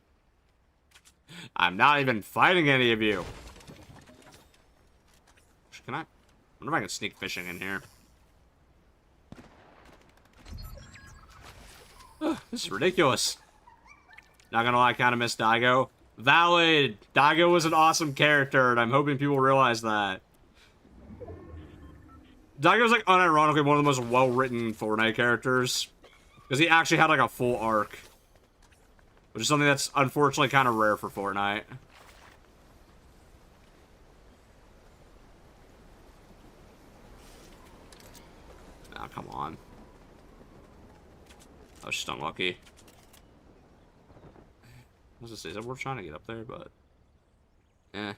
I'm not even fighting any of you. Can I? I wonder if I can sneak fishing in here. Ugh, this is ridiculous. Not gonna lie, I kind of miss Daigo. Valid. Daigo was an awesome character, and I'm hoping people realize that. Daigo's like unironically one of the most well-written Fortnite characters. Because he actually had like a full arc. Which is something that's unfortunately kind of rare for Fortnite. Ah, come on. I was just unlucky. I was gonna say, we're trying to get up there, but... Eh.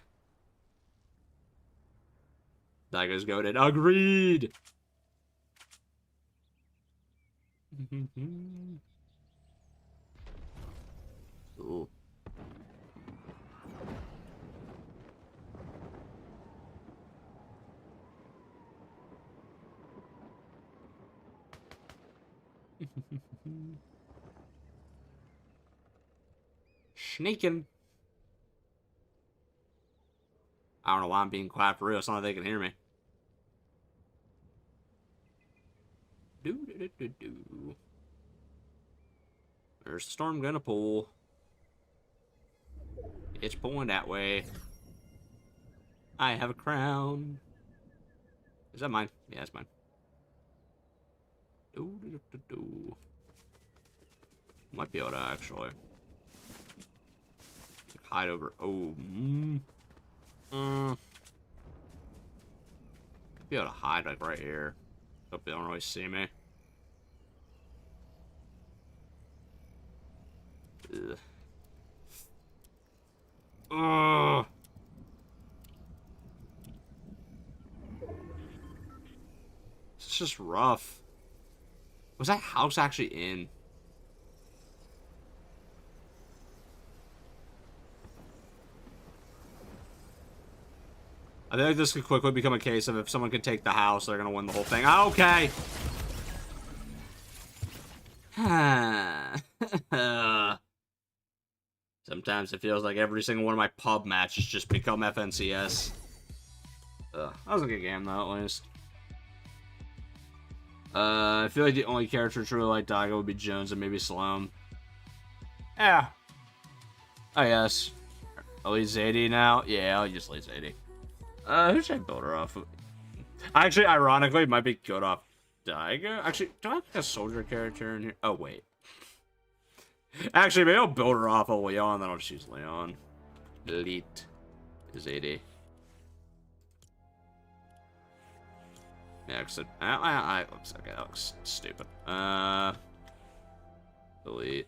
Daigo's goated. Agreed! Ooh. Sneaking. I don't know why I'm being quiet for real. It's not like they can hear me. Do. There's the storm gonna pull. It's pulling that way. I have a crown. Is that mine? Yeah, it's mine. Do. Might be able to actually hide over. Oh, be able to hide like right here. Hope they don't really see me. just rough. Was that house actually in? I think this could quickly become a case of if someone could take the house, they're gonna win the whole thing. Okay. Sometimes it feels like every single one of my pub matches just become FNCS. That was a good game though, at least. I feel like the only character truly like Daigo would be Jones and maybe Sloan. Yeah. I guess. I'll leave Zadie now? Yeah, I'll just leave Zadie. Who should I build her off of? Actually, ironically, it might be good off Daigo. Actually, do I have a soldier character in here? Oh, wait. Actually, maybe I'll build her off of Leon, then I'll just use Leon. Delete Zadie. Yeah, because it looks okay. That looks stupid. Delete.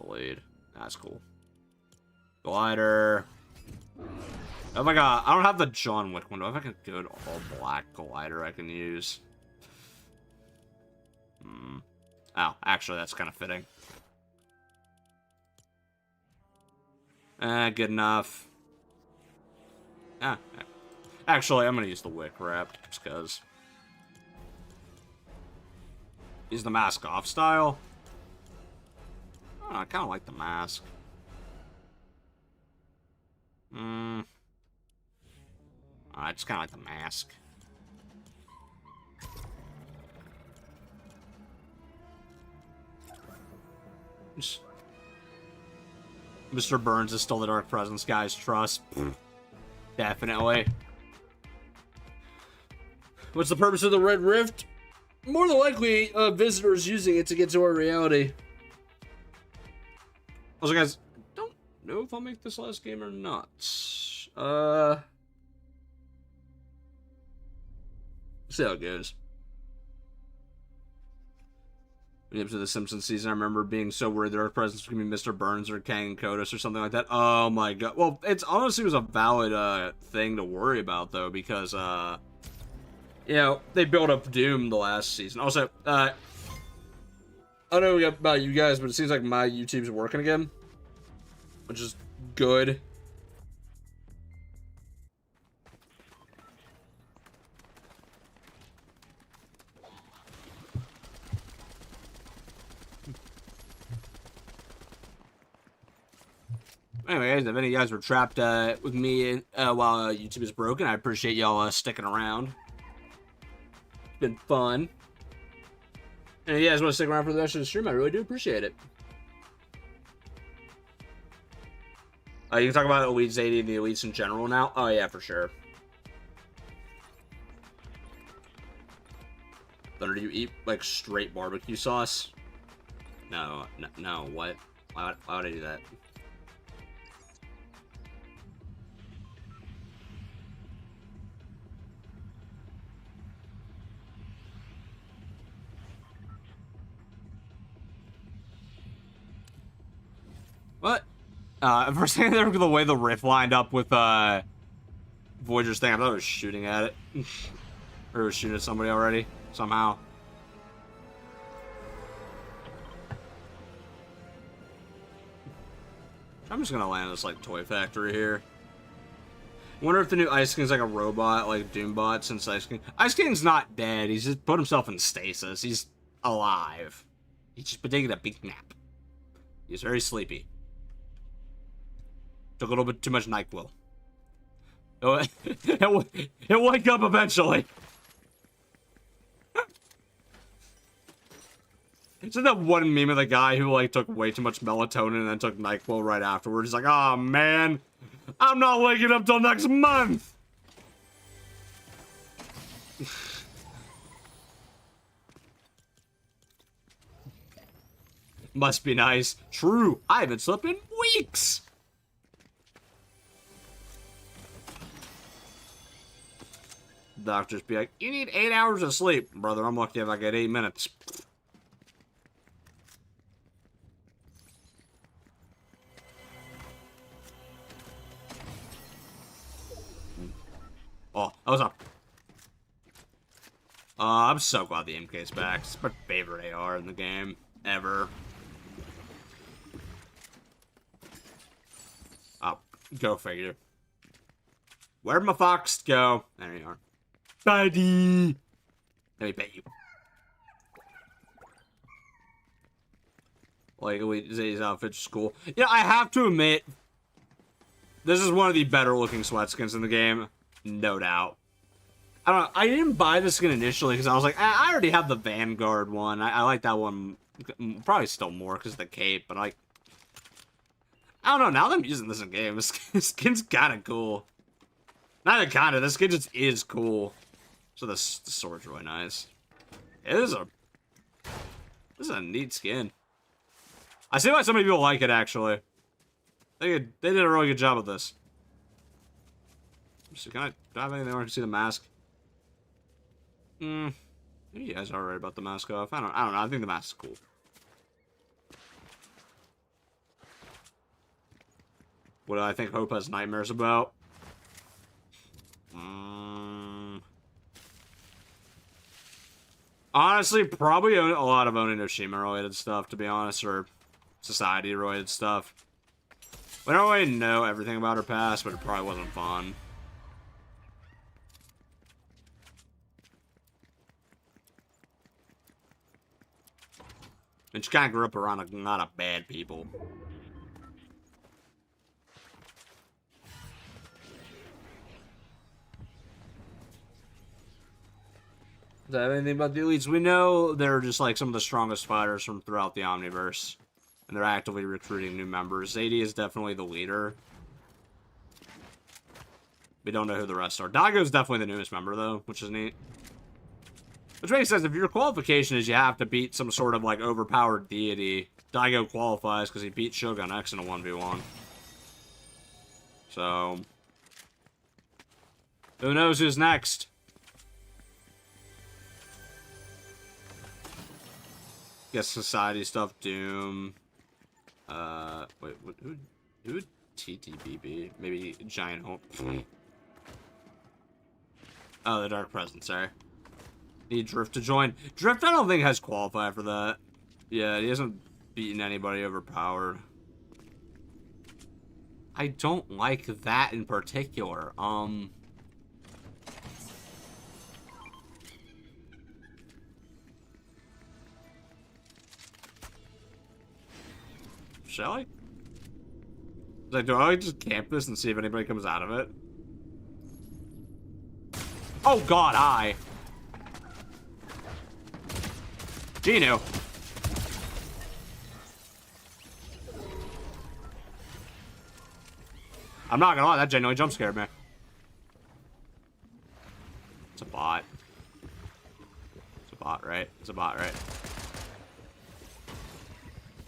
Blade. That's cool. Glider. Oh my god, I don't have the John Wick one. Do I have like a good all-black glider I can use? Oh, actually, that's kind of fitting. Good enough. Actually, I'm gonna use the Wick wrap, just because. Use the mask off style. Oh, I kind of like the mask. I just kind of like the mask. Mr. Burns is still the Dark Presence, guys. Trust. Definitely. What's the purpose of the Red Rift? More than likely, visitors using it to get to our reality. Also, guys, don't know if I'll make this last game or not. See how it goes. When you get to the Simpsons season, I remember being so worried that our presence was going to be Mr. Burns or Kang and Kodos or something like that. Oh my god. Well, it's honestly was a valid thing to worry about, though, because, you know, they built up Doom the last season. Also, I don't know about you guys, but it seems like my YouTube's working again, which is good. Anyway, guys, if any of you guys were trapped with me while YouTube is broken, I appreciate y'all sticking around. It's been fun. And if you guys want to stick around for the rest of the stream, I really do appreciate it. You can talk about Elites 80 and the Elites in general now? Oh, yeah, for sure. Thunder, do you eat, like, straight barbecue sauce? No, what? Why would I do that? What? First thing, the way the riff lined up with Voyager's thing, I thought it was shooting at it. Or it was shooting at somebody already, somehow. I'm just gonna land this, like, toy factory here. I wonder if the new Ice King's like a robot, like Doombot, since Ice King's not dead, he's just put himself in stasis. He's alive. He's just been taking a big nap. He's very sleepy. Took a little bit too much NyQuil. He'll wake up eventually. Isn't that one meme of the guy who, like, took way too much melatonin and then took NyQuil right afterwards? He's like, oh, man, I'm not waking up till next month. Must be nice. True, I haven't slept in weeks. Doctors be like, you need 8 hours of sleep. Brother, I'm lucky if I get 8 minutes. Oh, that was a I'm so glad the MK's back. It's my favorite AR in the game ever. Oh, go figure. Where'd my fox go? There you are. Buddy! Let me pet you. Like, Zay's outfit's cool. Yeah, I have to admit, this is one of the better looking sweat skins in the game. No doubt. I don't know. I didn't buy the skin initially because I was like, I already have the Vanguard one. I like that one probably still more because of the cape, but like, I don't know. Now that I'm using this in game, this skin's kind of cool. Not even kind of. This skin just is cool. So the sword's really nice. This is a neat skin. I see why so many people like it, actually. They did a really good job with this. So do I have anything where I can see the mask? Maybe you guys are right about the mask off. I don't know. I think the mask is cool. What do I think Hope has nightmares about? Honestly, probably a lot of Oni no Shima related stuff, to be honest, or society related stuff. We don't really know everything about her past, but it probably wasn't fun. And she kind of grew up around a lot of bad people. Is that anything about the elites? We know they're just like some of the strongest fighters from throughout the Omniverse. And they're actively recruiting new members. Zadie is definitely the leader. We don't know who the rest are. Daigo's definitely the newest member, though, which is neat. Which makes sense. If your qualification is you have to beat some sort of, like, overpowered deity, Daigo qualifies because he beat Shogun X in a 1v1. So, who knows who's next? Guess society stuff, Doom. Wait, who would TTBB? Maybe Giant Hope. Oh, the Dark Presence, sorry. Need Drift to join. Drift, I don't think has qualified for that. Yeah, he hasn't beaten anybody overpowered. I don't like that in particular. Shall I? Like, do I just camp this and see if anybody comes out of it? Oh god, hi. Gino. I'm not gonna lie, that genuinely jump scared me. It's a bot. It's a bot, right? It's a bot, right?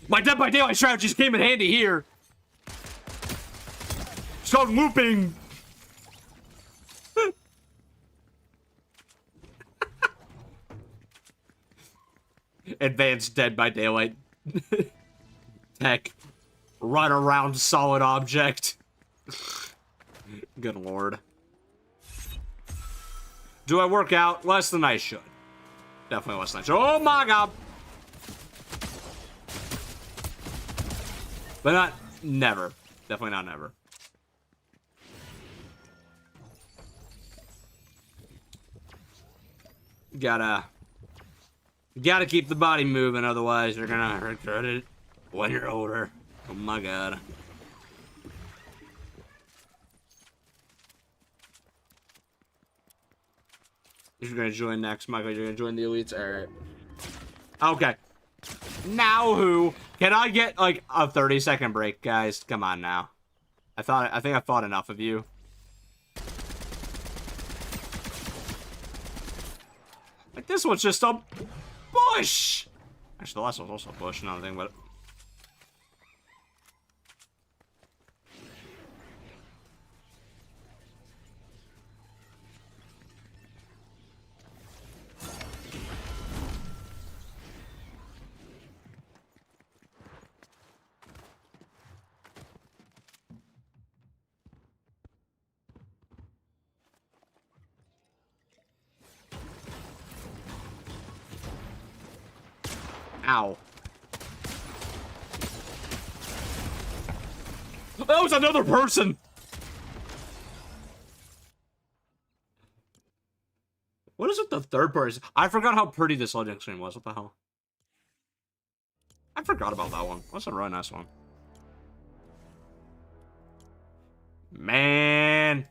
My Dead by Daylight strategies came in handy here. Start looping. Advanced Dead by Daylight tech. Run around solid object. Good lord. Do I work out? Less than I should. Definitely less than I should. Oh my god. But not never. Definitely not never. Gotta keep the body moving, otherwise you're gonna regret it when you're older. Oh my god. You're gonna join next, Michael. You're gonna join the elites? Alright. Okay. Now who? Can I get like a 30-second break, guys? Come on now. I think I fought enough of you. Like this one's just a bush. Actually, the last one's also a bush. Another thing, but. Ow. That was another person! What is with the third person? I forgot how pretty this loading screen was. What the hell? I forgot about that one. That's a really nice one. Man.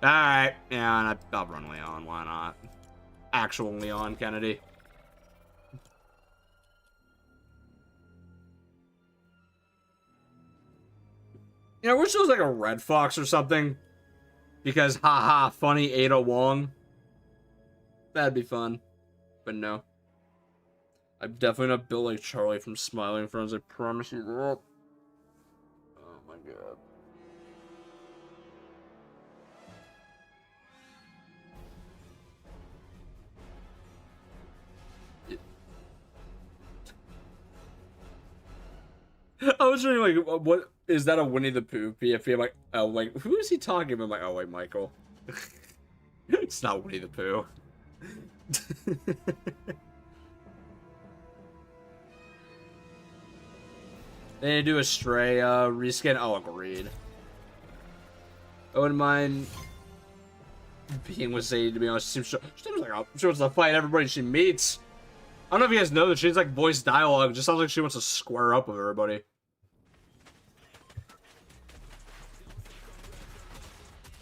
Alright. Yeah, I'll run Leon. Why not? Actual Leon Kennedy. You know, I wish it was like a Red Fox or something. Because, haha, funny Ada Wong. That'd be fun. But no. I'm definitely not built like Charlie from Smiling Friends, I promise you that. Oh my god. I was wondering, like, what is that a Winnie the Pooh PFP? I'm like, oh, like, who is he talking about? I'm like, oh, wait, Michael. It's not Winnie the Pooh. They need to do a Stray reskin. Oh, agreed. I wouldn't mind being with Sadie, to be honest. She seems like she wants to fight everybody she meets. I don't know if you guys know that she's like voice dialogue. It just sounds like she wants to square up with everybody.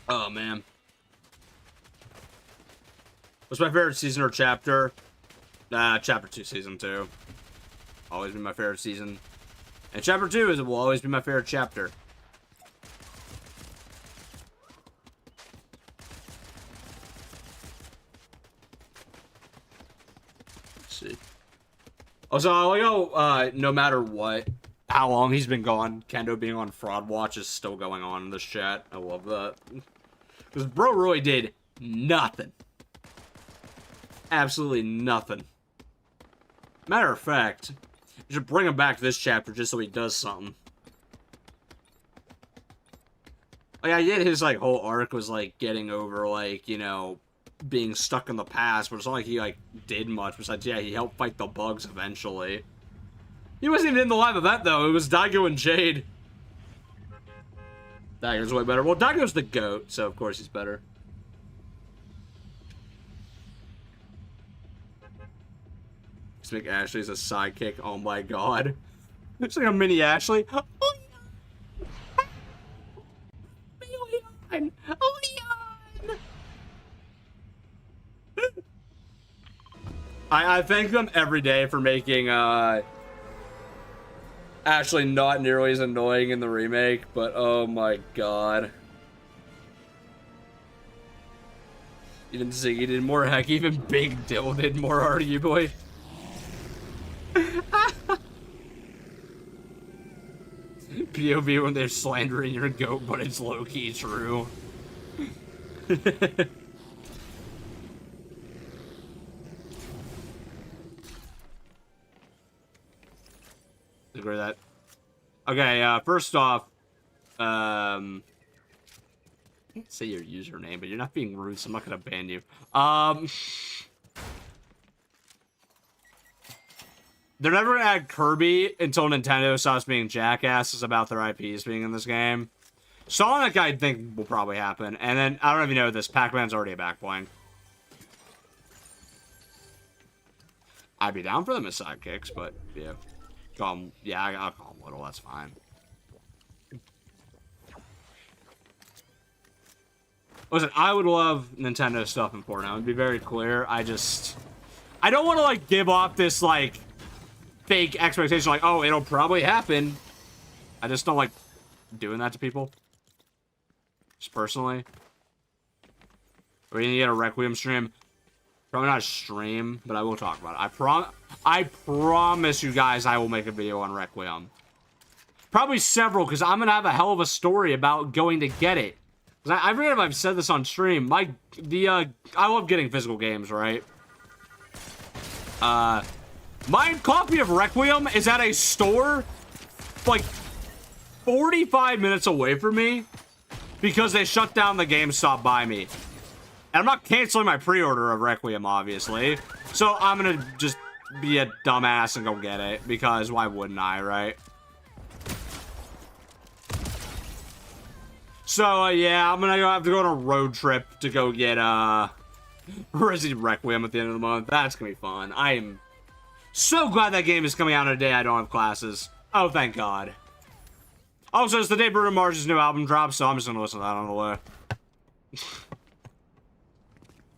Oh, man. What's my favorite season or chapter? Chapter 2, season 2. Always been my favorite season. And chapter 2 will always be my favorite chapter. Let's see. Also, I like how, no matter what, how long he's been gone, Kendo being on Fraud Watch is still going on in this chat. I love that. Because bro really did nothing. Absolutely nothing. Matter of fact, you should bring him back to this chapter just so he does something. Like, I get his, like, whole arc was, like, getting over, like, you know, being stuck in the past, but it's not like he, like, did much besides, yeah, he helped fight the bugs eventually. He wasn't even in the live event, though. It was Daigo and Jade. Daigo's way better. Well, Daigo's the GOAT, so of course he's better. Let's make Ashley as a sidekick. Oh my god. It's like a mini Ashley. Oh, Leon! Oh, Leon! I thank them every day for making, Ashley not nearly as annoying in the remake, but oh my god. You didn't sing, you did more. Heck, even Big Dill did more, argue boy. POV when they're slandering your goat, but it's low-key true. Agree with that. Okay, first off, I can't say your username, but you're not being rude, so I'm not gonna ban you. They're never gonna add Kirby until Nintendo stops being jackasses about their IPs being in this game. Sonic, I think, will probably happen. And then, I don't know if you know this, Pac-Man's already a back blank. I'd be down for them as sidekicks, but, yeah. Call them, yeah, I'll call them Little, that's fine. Listen, I would love Nintendo stuff in Fortnite. I would be very clear. I don't want to, like, give off this, like, fake expectation, like, oh, it'll probably happen. I just don't like doing that to people. Just personally. We're gonna get a Requiem stream. Probably not a stream, but I will talk about it. I promise you guys I will make a video on Requiem. Probably several, because I'm gonna have a hell of a story about going to get it. I forget if I've said this on stream. I love getting physical games, right? My copy of Requiem is at a store, like, 45 minutes away from me, because they shut down the GameStop by me. And I'm not canceling my pre-order of Requiem, obviously. So I'm gonna just be a dumbass and go get it, because why wouldn't I, right? So, yeah, I'm gonna have to go on a road trip to go get, Resident Requiem at the end of the month. That's gonna be fun. I am so glad that game is coming out on a day I don't have classes. Oh, thank God. Also, it's the day Bruno Mars's new album drops, so I'm just gonna listen to that on the way.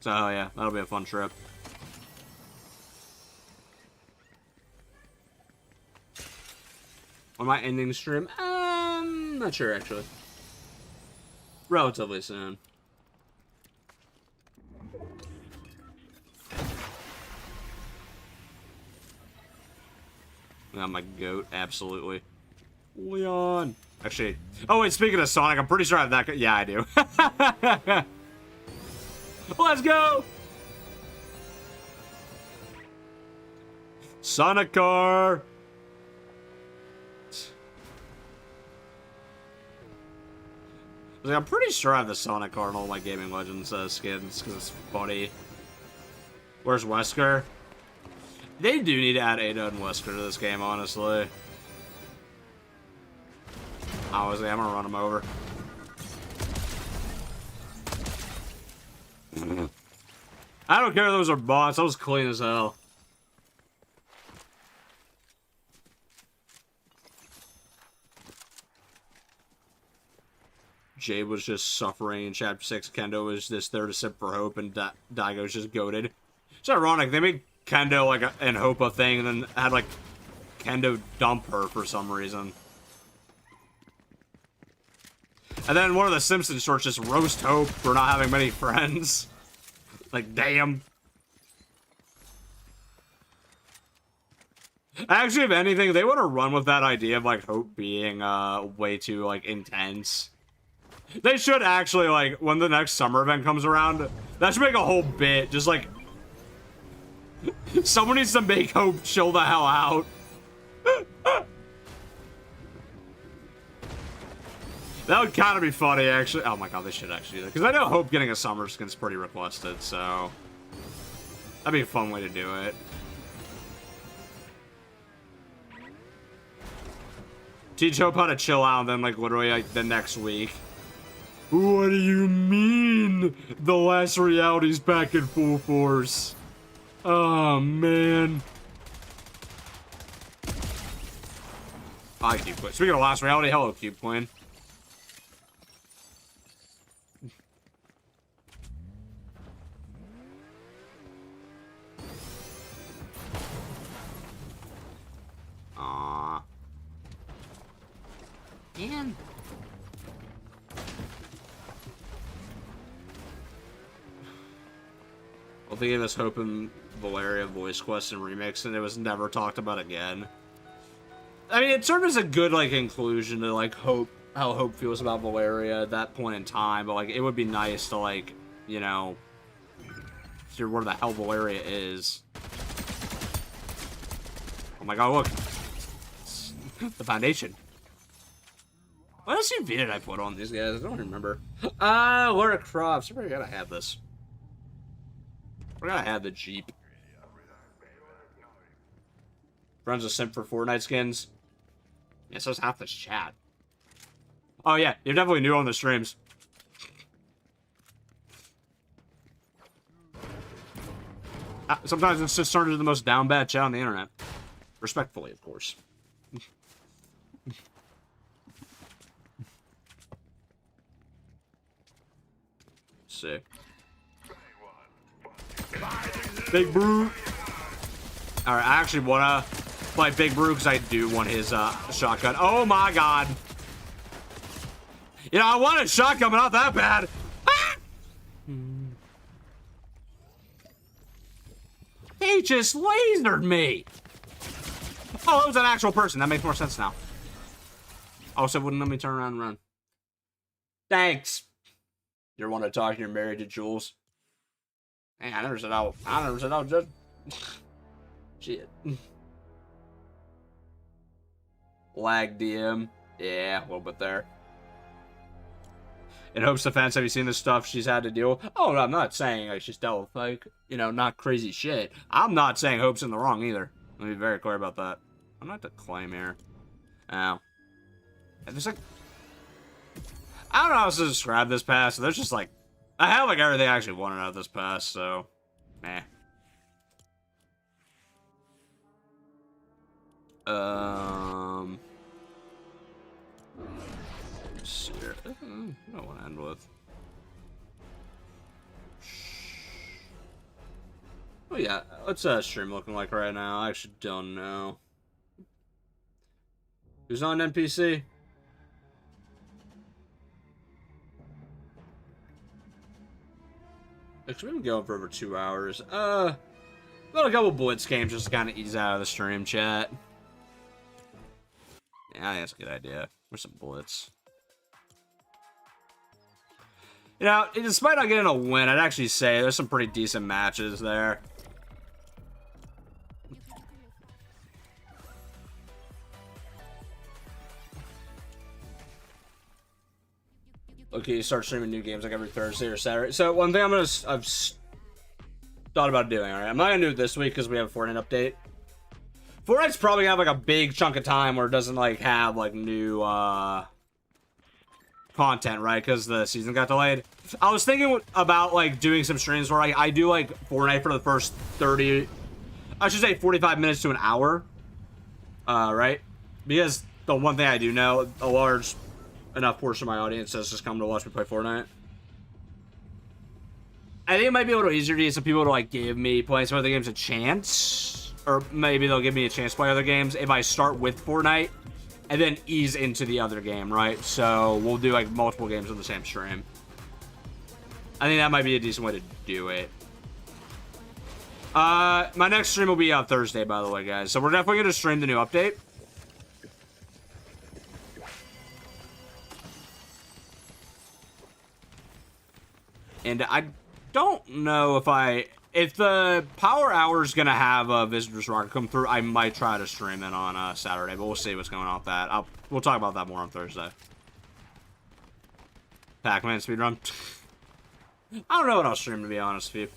So, yeah, that'll be a fun trip. When am I ending the stream? Not sure, actually. Relatively soon. Oh, my goat, absolutely. Leon. Actually, oh wait, speaking of Sonic, I'm pretty sure I have that. Yeah, I do. Let's go! Sonic car! I'm pretty sure I have the Sonic car in all my Gaming Legends skins, because it's funny. Where's Wesker? They do need to add Ada and Wesker to this game, honestly. Honestly, I'm gonna run him over. I don't care if those are bots, that was clean as hell. Jade was just suffering in Chapter 6. Kendo was just there to sip for Hope, and Daigo's just goated. It's ironic. They made Kendo, like, and Hope a thing, and then had, like, Kendo dump her for some reason. And then one of the Simpsons shorts just roast Hope for not having many friends. Like, damn. Actually, if anything, they want to run with that idea of, like, Hope being, way too, like, intense. They should actually, like, when the next summer event comes around, that should make a whole bit. Just, like, someone needs to make Hope chill the hell out. That would kind of be funny, actually. Oh my God, they should actually do that. Because I know Hope getting a summer skin's pretty requested, so that'd be a fun way to do it. Teach Hope how to chill out, and then, like, literally, like, the next week. What do you mean? The last reality's back in full force. Oh, man. Hi, Cube Queen. Speaking of last reality, hello, Cube Queen. Aww. Man. Well, they gave us Hope and Valeria voice quest and remix, and it was never talked about again. I mean, it served as a good, like, inclusion to, like, Hope, how Hope feels about Valeria at that point in time, but, like, it would be nice to, like, you know, hear where the hell Valeria is. Oh my God, look. It's the foundation. What else did I put on these guys? I don't remember. Laura Croft. Somebody gotta have this. We're gonna have the Jeep. Friends a simp for Fortnite skins. Yeah, so it's half this chat. Oh yeah, you're definitely new on the streams. Sometimes it's just turned into the most down bad chat on the internet. Respectfully, of course. Sick. Big Brew. Alright, I actually wanna play Big Brew because I do want his shotgun. Oh my God. You know, I want a shotgun, but not that bad. Ah! He just lasered me. Oh, it was an actual person. That makes more sense now. Also, wouldn't let me turn around and run. Thanks. You want to talk? You're married to Jules. Hey, I never said I was just. Shit. Lag DM. Yeah, a little bit there. In hopes of fans, have you seen the stuff she's had to deal with? Oh, I'm not saying like she's dealt with, like, you know, not crazy shit. I'm not saying Hope's in the wrong either. Let me be very clear about that. I'm not to claim here. Ow. And there's like... I don't know how else to describe this pass. There's just like... I have like everything I actually wanted out of this pass, so... Meh. I don't want to end with. Oh yeah, what's stream looking like right now? I actually don't know. Who's on NPC? Actually, we've been going for over 2 hours. Got a couple Blitz games just to kind of ease out of the stream chat. Yeah, I think that's a good idea. Where's some Blitz? You know, despite not getting a win, I'd actually say there's some pretty decent matches there. Okay, you start streaming new games like every Thursday or Saturday. So one thing I've thought about doing, alright? I'm not gonna do it this week because we have a Fortnite update. Fortnite's probably gonna have like a big chunk of time where it doesn't like have like new content, right? Because the season got delayed. I was thinking about like doing some streams where I do like Fortnite for the first 45 minutes to an hour. Right? Because the one thing I do know, a large enough portion of my audience has just come to watch me play Fortnite. I think it might be a little easier to get some people to like give me playing some other games a chance. Or maybe they'll give me a chance to play other games if I start with Fortnite and then ease into the other game, right? So we'll do like multiple games on the same stream. I think that might be a decent way to do it. My next stream will be on Thursday, by the way, guys. So we're definitely going to stream the new update. And I don't know if the power hour is going to have a visitors rocket come through, I might try to stream it on Saturday, but we'll see what's going on with that. We'll talk about that more on Thursday. Pac-Man speedrun. I don't know what I'll stream, to be honest with you.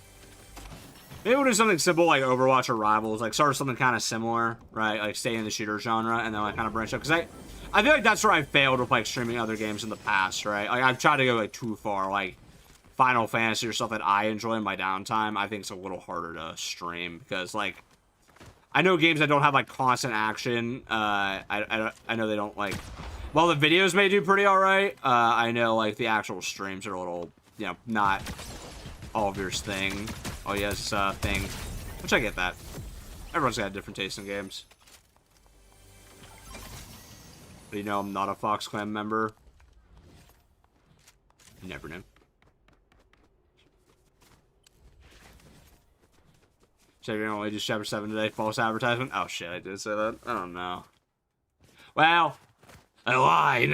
Maybe we'll do something simple like Overwatch or Rivals, like start something kind of similar, right? Like stay in the shooter genre and then like kind of branch out. Because I feel like that's where I failed with like streaming other games in the past, right? Like I've tried to go like too far, like Final Fantasy or stuff that I enjoy in my downtime. I think it's a little harder to stream because like I know games that don't have like constant action. I know they don't like. While the videos may do pretty all right, I know like the actual streams are a little, you know, not all of your thing. Oh yes, thing. Which I get that. Everyone's got a different taste in games. But you know I'm not a Fox Clan member. You never knew. So you're gonna only do chapter 7 today? False advertisement? Oh shit, I did say that? I don't know. Well, I lied.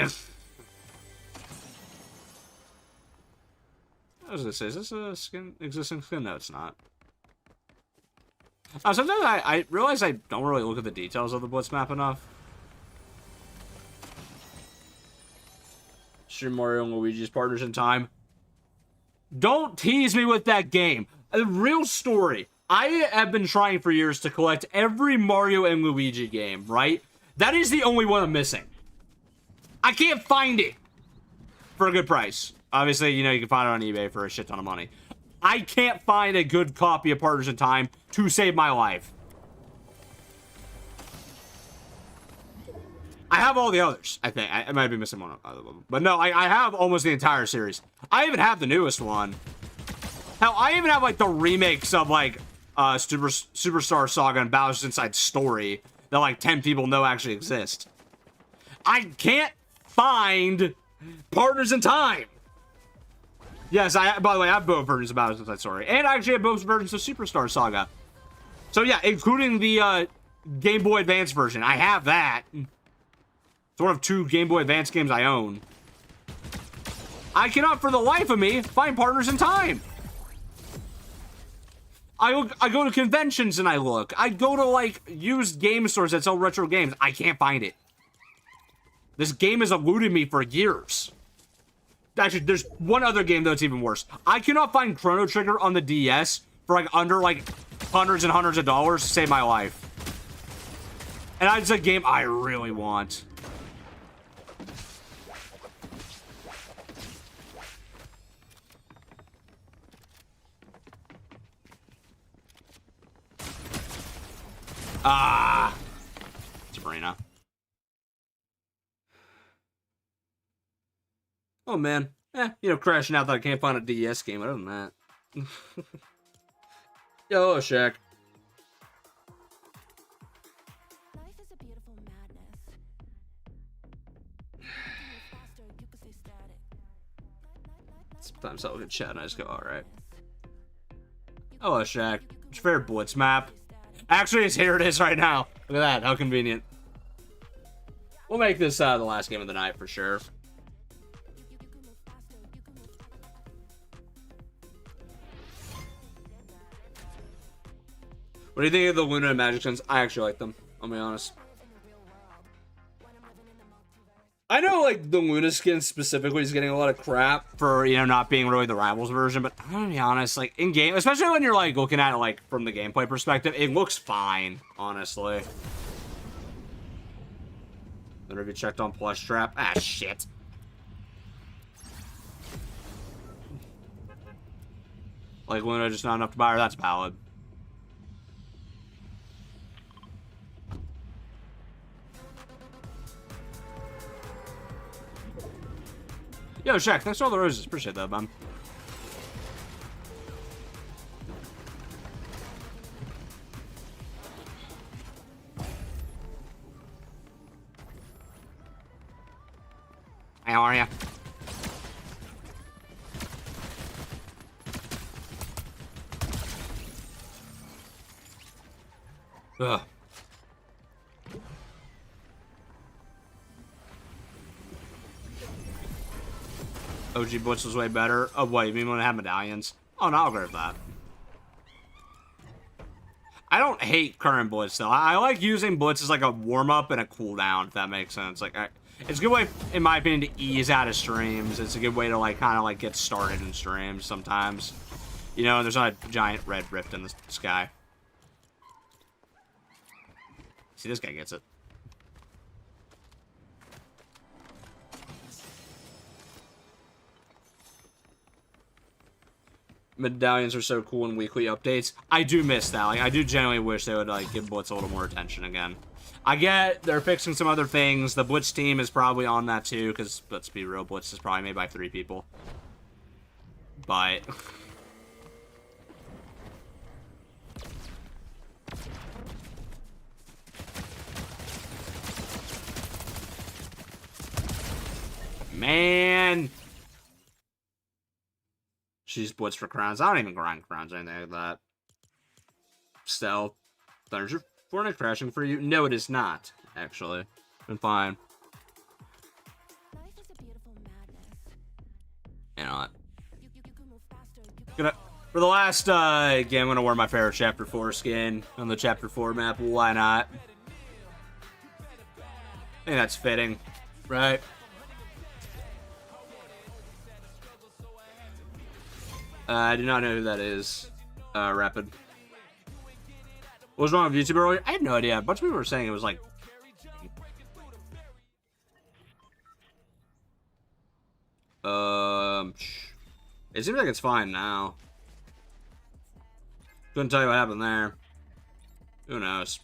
I was gonna say, is this a existing skin? No, it's not. Sometimes I realize I don't really look at the details of the Blitz map enough. Stream Mario and Luigi's partners in time. Don't tease me with that game. The real story. I have been trying for years to collect every Mario and Luigi game, right? That is the only one I'm missing. I can't find it for a good price. Obviously, you know, you can find it on eBay for a shit ton of money. I can't find a good copy of Partners in Time to save my life. I have all the others, I think. I might be missing one of them. But no, I have almost the entire series. I even have the newest one. Hell, I even have, like, the remakes of, like, Superstar Saga and Bowser's Inside Story that, like, 10 people know actually exist. I can't find Partners in Time. Yes, by the way, I have both versions of Bowser's Inside Story. And I actually have both versions of Superstar Saga. So, yeah, including the Game Boy Advance version. I have that. It's one of 2 Game Boy Advance games I own. I cannot, for the life of me, find Partners in Time. I go to conventions and I look. I go to, like, used game stores that sell retro games. I can't find it. This game has eluded me for years. Actually, there's one other game that's even worse. I cannot find Chrono Trigger on the DS for like under like hundreds and hundreds of dollars to save my life. And it's a game I really want. Ah, Sabrina. Oh man, you know, crashing out that I can't find a DS game. Other than that, yo, Shaq. Life is a beautiful madness. Sometimes I'll get chat and I just go, all right. Oh, Shaq. It's fair blitz map. Actually, here it is right now. Look at that. How convenient. We'll make this the last game of the night for sure. What do you think of the Luna and Magic skins? I actually like them. I'll be honest. I know, like, the Luna skin specifically is getting a lot of crap for, you know, not being really the Rivals version, but I'm gonna be honest, like, in-game, especially when you're, like, looking at it, like, from the gameplay perspective, it looks fine, honestly. Then have you checked on Plush Trap? Ah, shit. Like, Luna just not enough to buy her? That's valid. Yo, Shaq, thanks for all the roses. Appreciate that, man. How are ya? Ugh. OG Blitz was way better. Oh, what? You mean when I have medallions? Oh, no, I'll agree with that. I don't hate current Blitz, though. I like using Blitz as like a warm-up and a cooldown, if that makes sense. Like, it's a good way, in my opinion, to ease out of streams. It's a good way to, like, kind of, like, get started in streams sometimes. You know, there's not a giant red rift in the sky. See, this guy gets it. Medallions are so cool in weekly updates. I do miss that. Like, I do genuinely wish they would, like, give Blitz a little more attention again. I get they're fixing some other things. The Blitz team is probably on that too, because, let's be real, Blitz is probably made by 3 people. But... Man! She's Blitz for crowns. I don't even grind crowns or anything like that. Stealth. Is your Fortnite crashing for you? No, it is not, actually. Been fine. Life is a beautiful madness. You know what? For the last game, I'm gonna wear my favorite Chapter 4 skin on the Chapter 4 map. Why not? I think that's fitting, right? I do not know who that is. Rapid. What was wrong with YouTube earlier? I had no idea. A bunch of people were saying it was like... It seems like it's fine now. Couldn't tell you what happened there. Who knows?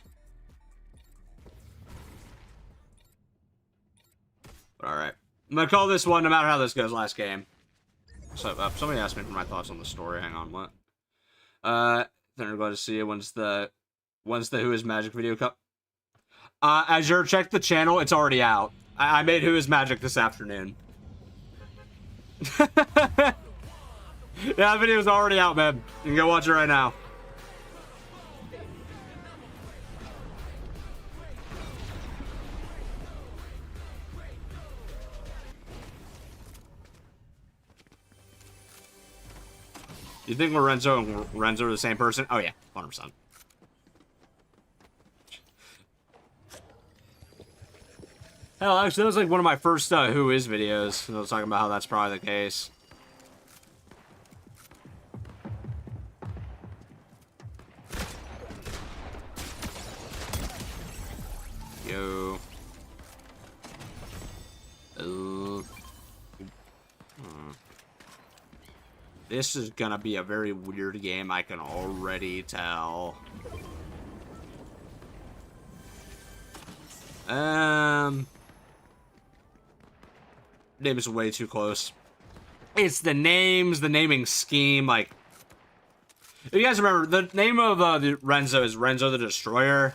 But alright. I'm gonna call this one no matter how this goes last game. So, somebody asked me for my thoughts on the story. Hang on, what? Then we're glad to see you. When's the Who Is Magic video come? Azure, check the channel. It's already out. I made Who Is Magic this afternoon. Yeah, that video's already out, man. You can go watch it right now. You think Lorenzo and Renzo are the same person? Oh yeah, 100%. Hell, actually, that was like one of my first Who Is videos. I was talking about how that's probably the case. Yo. This is gonna be a very weird game, I can already tell. Name is way too close. It's the names, the naming scheme, like... If you guys remember, the name of the Renzo is Renzo the Destroyer.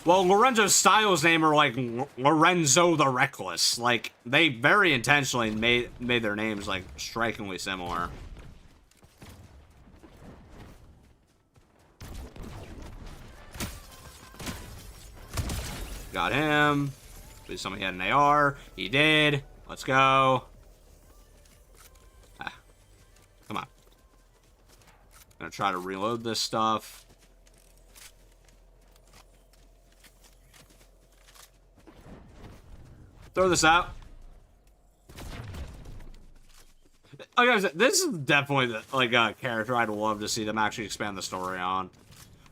Well, Lorenzo's Styles' name are like Lorenzo the Reckless. Like, they very intentionally made their names like strikingly similar. Got him. Please somebody had an AR. He did. Let's go. Ah. Come on. Gonna try to reload this stuff. Throw this out. Like I said, this is definitely the, like a character I'd love to see them actually expand the story on.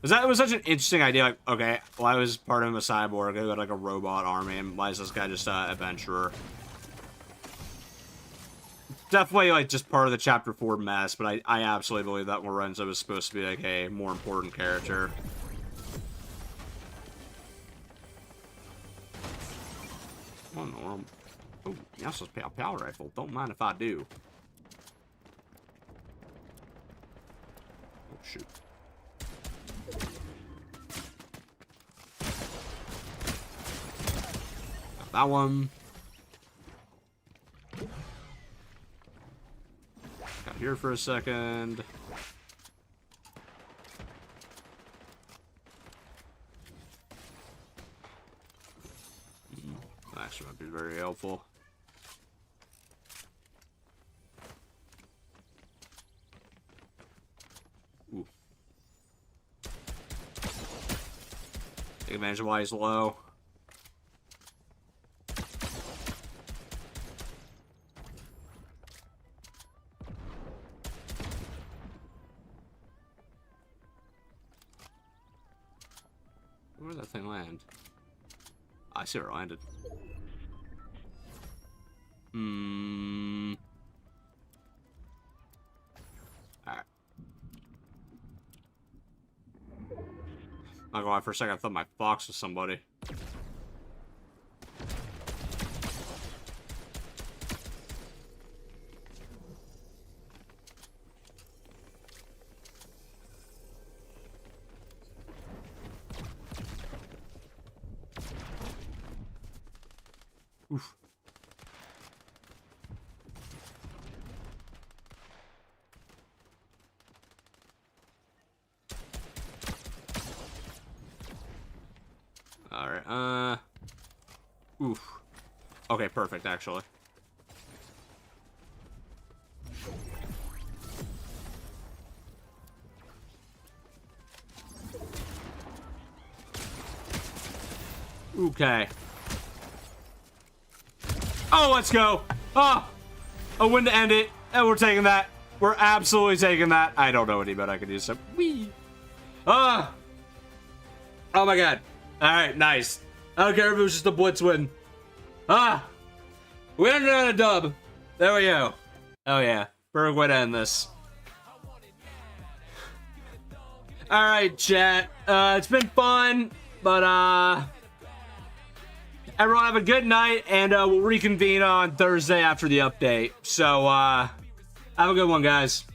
It was such an interesting idea. Like, okay, why was part of him a cyborg? He got like a robot army, and why is this guy just an adventurer? Definitely like just part of the chapter 4 mess, but I absolutely believe that Lorenzo was supposed to be like a more important character. Oh, that's just power rifle. Don't mind if I do. Oh, shoot. Got that one. Got here for a second. Actually might be very helpful. Ooh. Take advantage of why he's low. Where did that thing land? I see where it landed. Alright. Not gonna lie, for a second I thought my fox was somebody. Oof. Alright, oof. Okay, perfect, actually. Okay. Oh, let's go. Oh, a win to end it. And we're taking that. We're absolutely taking that. I don't know any better I could use some. Whee. Oh my god. Alright, nice. I don't care if it was just a blitz win. We ended on a dub. There we go. Oh yeah. Perfect way to end this. Alright, chat. It's been fun, but everyone have a good night, and we'll reconvene on Thursday after the update. So, have a good one, guys.